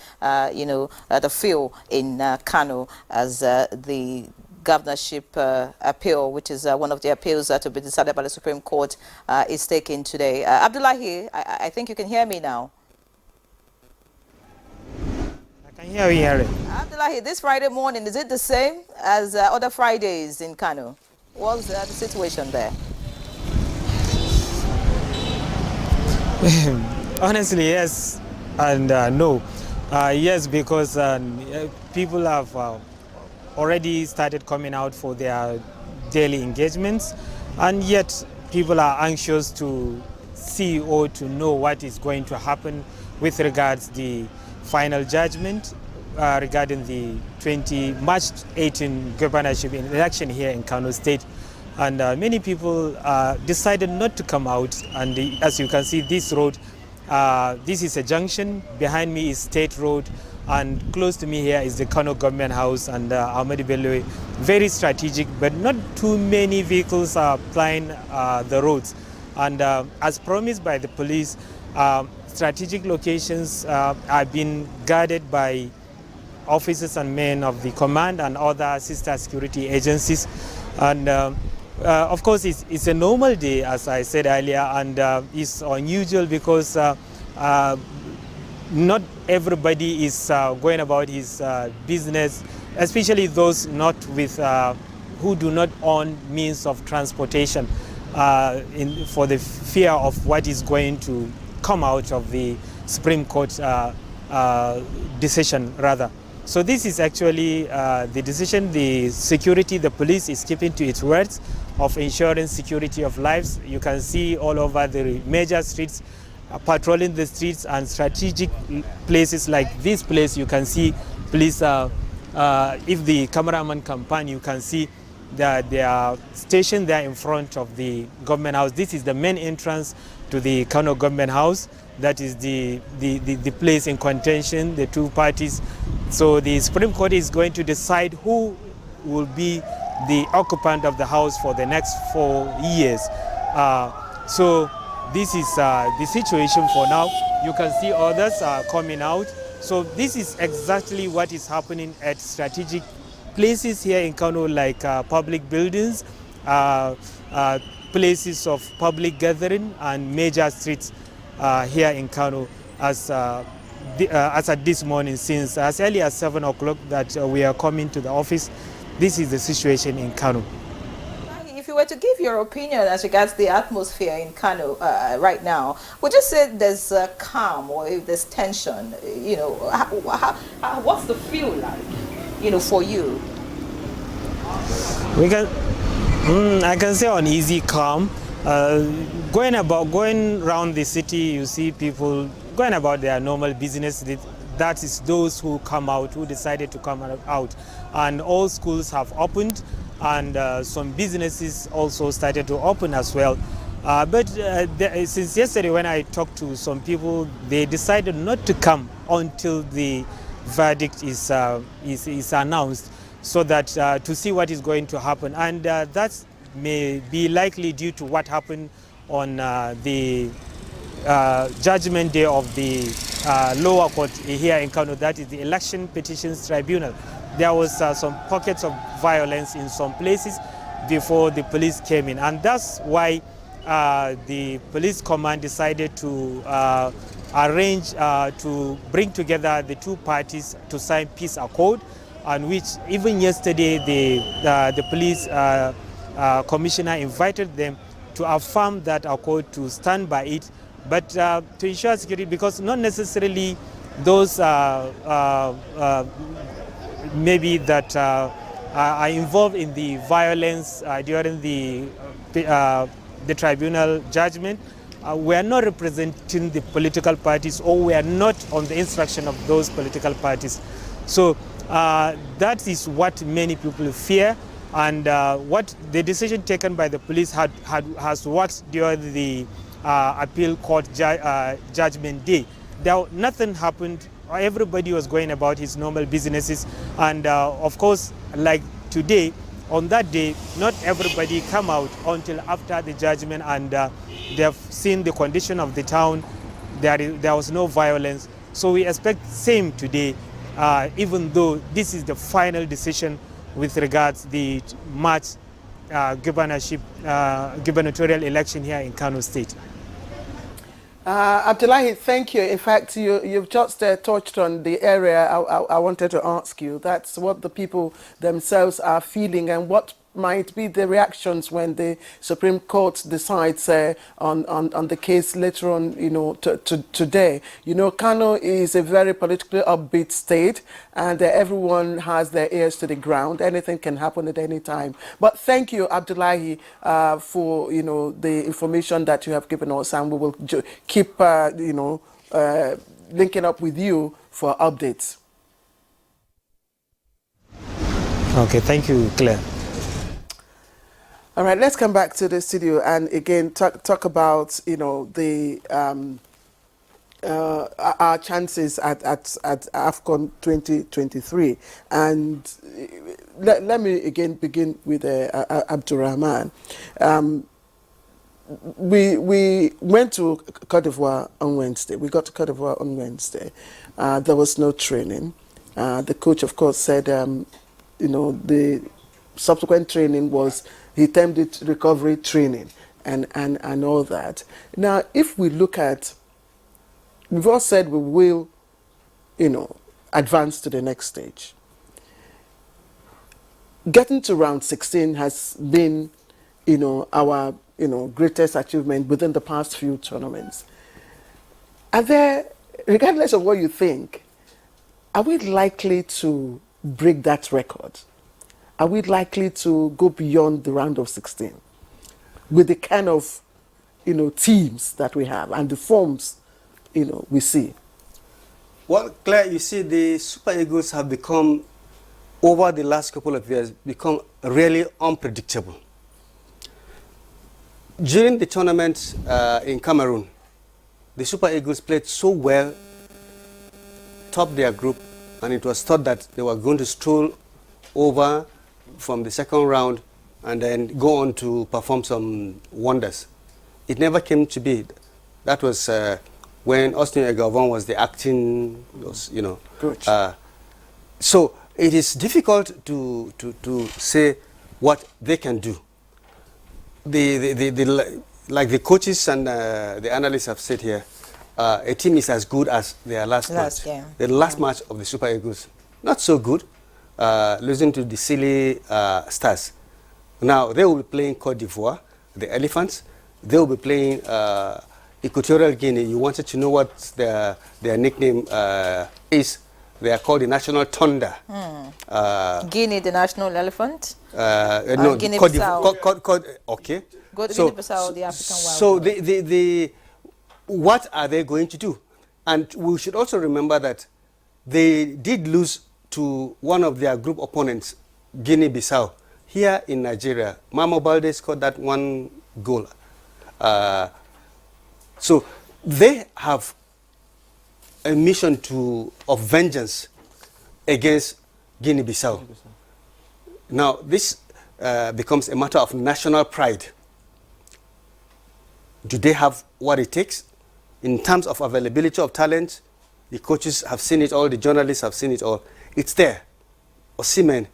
Speaker 2: you know, the feel in Kano as the governorship appeal, which is one of the appeals to be decided by the Supreme Court, is taken today. Abdullahi, I think you can hear me now.
Speaker 16: Can you hear it?
Speaker 2: Abdullahi, this Friday morning, is it the same as other Fridays in Kano? What's the situation there?
Speaker 16: Honestly, yes and no. Yes, because people have already started coming out for their daily engagements, and yet people are anxious to see or to know what is going to happen with regards the final judgment regarding the March 18 governorship election here in Kano State. And many people decided not to come out. And as you can see, this road, this is a junction. Behind me is State Road. And close to me here is the Kano Government House and Ahmadi Bello. Very strategic, but not too many vehicles are plying the roads. And as promised by the police, strategic locations are being guarded by officers and men of the command and other sister security agencies. And of course, it's a normal day, as I said earlier, and it's unusual because not everybody is going about his business, especially those not with who do not own means of transportation, for the fear of what is going to come out of the Supreme Court decision, rather. So this is actually the decision. The security, the police is keeping to its words of ensuring security of lives. You can see all over the major streets, patrolling the streets, and strategic places like this place. You can see police, if the cameraman can pan, you can see that they are stationed there in front of the government house. This is the main entrance to the Kano Government House. That is the place in contention, the two parties. So the Supreme Court is going to decide who will be the occupant of the house for the next 4 years. So this is the situation for now. You can see others are coming out. So this is exactly what is happening at strategic places here in Kano, like public buildings, places of public gathering, and major streets here in Kano as at this morning, since as early as 7 o'clock that we are coming to the office. This is the situation in Kano.
Speaker 2: If you were to give your opinion as regards the atmosphere in Kano right now, would you say there's calm or if there's tension? You know, what's the feel like, you know, for you?
Speaker 16: I can say uneasy, calm. Going around the city, you see people going about their normal business. That is those who come out, who decided to come out. And all schools have opened, and some businesses also started to open as well. But since yesterday when I talked to some people, they decided not to come until the verdict is announced, so that to see what is going to happen. And that may be likely due to what happened on the judgment day of the lower court here in Kano, that is the Election Petitions Tribunal. There was some pockets of violence in some places before the police came in, and that's why the police command decided to arrange to bring together the two parties to sign peace accord, and which even yesterday the police commissioner invited them to affirm that accord, to stand by it, but to ensure security, because not necessarily those maybe that are involved in the violence during the tribunal judgment we are not representing the political parties, or we are not on the instruction of those political parties. So that is what many people fear, and what the decision taken by the police has worked during the appeal court judgment day. Nothing happened. Everybody was going about his normal businesses, and of course, like today, on that day, not everybody come out until after the judgment, and they have seen the condition of the town. There was no violence, so we expect same today, even though this is the final decision with regards the March gubernatorial election here in Kano State.
Speaker 1: Abdullahi, thank you. In fact, you've just touched on the area I wanted to ask you. That's what the people themselves are feeling, and what might be the reactions when the Supreme Court decides on the case later on, today. Kano is a very politically upbeat state, and everyone has their ears to the ground. Anything can happen at any time. But thank you, Abdullahi, for, the information that you have given us, and we will keep, linking up with you for updates.
Speaker 16: Okay, thank you, Claire.
Speaker 1: All right, let's come back to the studio and again talk about the our chances at AFCON 2023, and let me again begin with Abdurrahman. We went to Côte d'Ivoire on Wednesday. We got to Côte d'Ivoire on Wednesday. There was no training. The coach, of course, said the subsequent training was, he termed it recovery training and all that. Now, if we look at, we've all said we will, advance to the next stage. Getting to round 16 has been, our, greatest achievement within the past few tournaments. Are there, regardless of what you think, are we likely to break that record? Are we likely to go beyond the round of 16 with the kind of, teams that we have and the forms, we see?
Speaker 12: Well, Claire, you see, the Super Eagles have become, over the last couple of years, become really unpredictable. During the tournament in Cameroon, the Super Eagles played so well, topped their group, and it was thought that they were going to stroll over from the second round and then go on to perform some wonders. It never came to be. That was when Austin Egavon was the acting, coach. So it is difficult to say what they can do. Like the coaches and the analysts have said here, a team is as good as their last match.
Speaker 2: Yeah.
Speaker 12: The last match of the Super Eagles, not so good. Losing to the silly Stars. Now they will be playing Côte d'Ivoire, the Elephants. They will be playing Equatorial Guinea. You wanted to know what their nickname is. They are called the National Thunder.
Speaker 2: Guinea, the national elephant?
Speaker 12: No,
Speaker 2: Guinea-Bissau.
Speaker 12: Okay.
Speaker 2: Guinea-Bissau, the African wild.
Speaker 12: So what are they going to do? And we should also remember that they did lose to one of their group opponents, Guinea-Bissau, here in Nigeria. Mamo Balde scored that one goal. So they have a mission of vengeance against Guinea-Bissau. Now, this becomes a matter of national pride. Do they have what it takes? in terms of availability of talent, the coaches have seen it all, the journalists have seen it all. It's there. Osimhen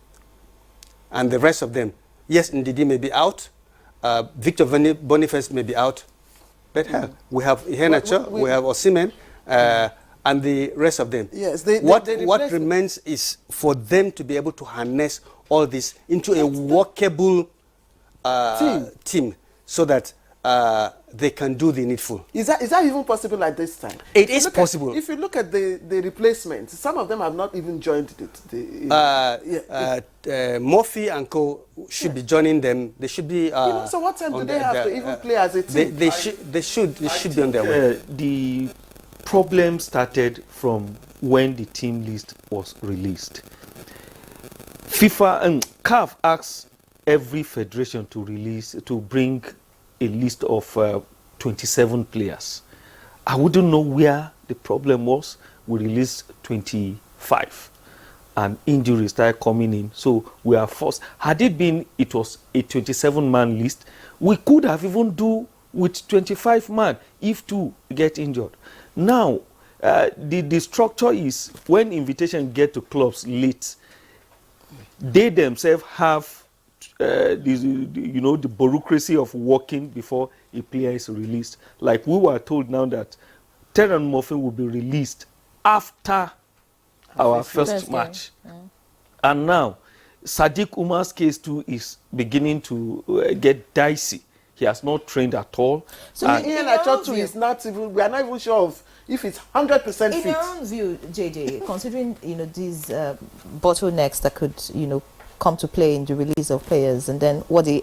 Speaker 12: and the rest of them. Yes, Ndidi may be out. Victor Boniface may be out. But hell, we have Iheanacho, we have Osimhen, and the rest of them.
Speaker 1: Yes,
Speaker 12: what remains is for them to be able to harness all this into a workable team so that they can do the needful.
Speaker 1: Is that even possible at this time?
Speaker 12: It is possible.
Speaker 1: If you look at the replacements, some of them have not even joined
Speaker 12: Murphy and co should be joining them. They should be.
Speaker 1: So what time do they have to even play as a team?
Speaker 12: They should be on their way.
Speaker 13: The problem started from when the team list was released. FIFA and CAF asked every federation to bring a list of 27 players. I wouldn't know where the problem was. We released 25 and injuries started coming in. So we are forced. Had it was a 27-man list, we could have even do with 25 man if two get injured. Now, the structure is when invitation get to clubs late, they themselves have the bureaucracy of working before a player is released. Like we were told now that Terran Murphy will be released after our first match. And now, Sadiq Umar's case too is beginning to get dicey. He has not trained at all.
Speaker 1: So Iheanacho too is not even, we are not even sure of if it's 100% fit.
Speaker 2: In your own view, JJ, considering these bottlenecks that could come to play in the release of players, and then what they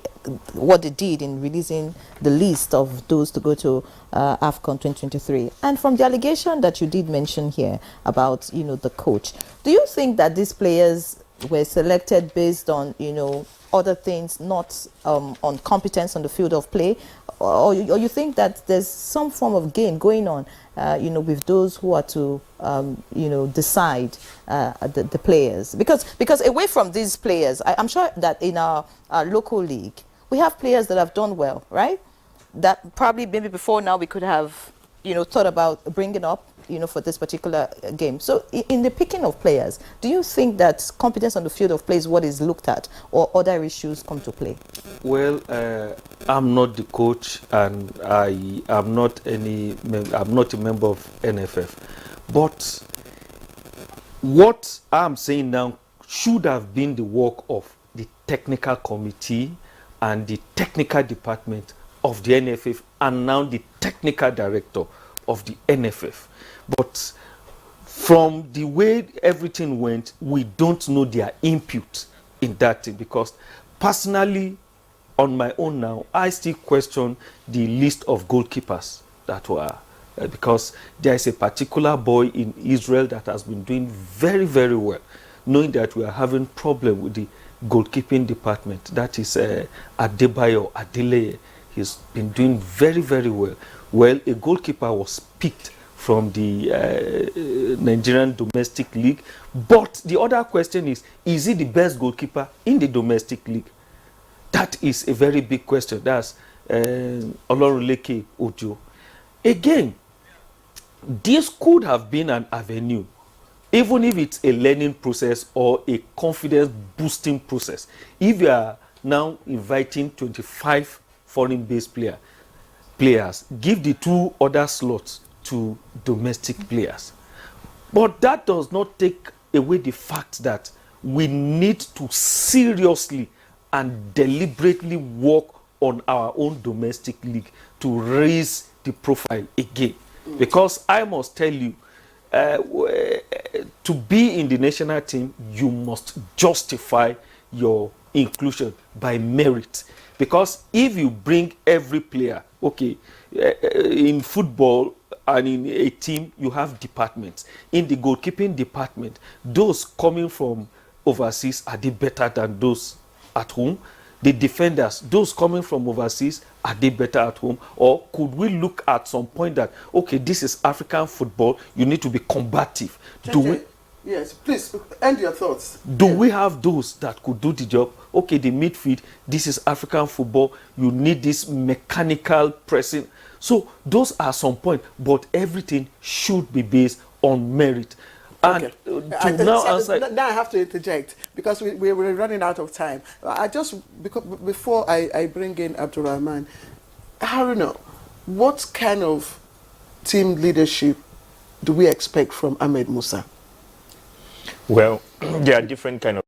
Speaker 2: did in releasing the list of those to go to AFCON 2023, and from the allegation that you did mention here about the coach, do you think that these players were selected based on other things, not on competence on the field of play, or you think that there's some form of game going on with those who are to decide the players, because away from these players, I'm sure that in our local league we have players that have done well, right? That probably maybe before now we could have thought about bringing up for this particular game. So in the picking of players, do you think that competence on the field of play is what is looked at, or other issues come to play?
Speaker 13: Well, I'm not the coach, and I'm not a member of NFF. But what I'm saying now should have been the work of the technical committee and the technical department of the NFF, and now the technical director of the NFF. But from the way everything went, we don't know their input in that thing, because personally, on my own now, I still question the list of goalkeepers that were, because there is a particular boy in Israel that has been doing very, very well, knowing that we are having problem with the goalkeeping department. That is Adebayo Adeleye. He's been doing very, very well. Well, a goalkeeper was picked from the Nigerian domestic league. But the other question is he the best goalkeeper in the domestic league? That is a very big question. That's Olorunleke Ojo. Again, this could have been an avenue, even if it's a learning process or a confidence boosting process. If you are now inviting 25 foreign-based players, give the 2 other slots to domestic players. But that does not take away the fact that we need to seriously and deliberately work on our own domestic league to raise the profile again. Because I must tell you, to be in the national team, you must justify your inclusion by merit. Because if you bring every player, okay, in football and in a team, you have departments. In the goalkeeping department, those coming from overseas, are they better than those at home? The defenders, those coming from overseas, are they better at home? Or could we look at some point that, okay, this is African football, you need to be combative? Do we?
Speaker 1: Yes, please, end your thoughts.
Speaker 13: Do we have those that could do the job? Okay, the midfield, this is African football, you need this mechanical pressing. So those are some points, but everything should be based on merit. And now
Speaker 1: I have to interject because we're running out of time. Before I bring in Abdurrahman, Haruna, what kind of team leadership do we expect from Ahmed Musa?
Speaker 14: Well, there are different kind of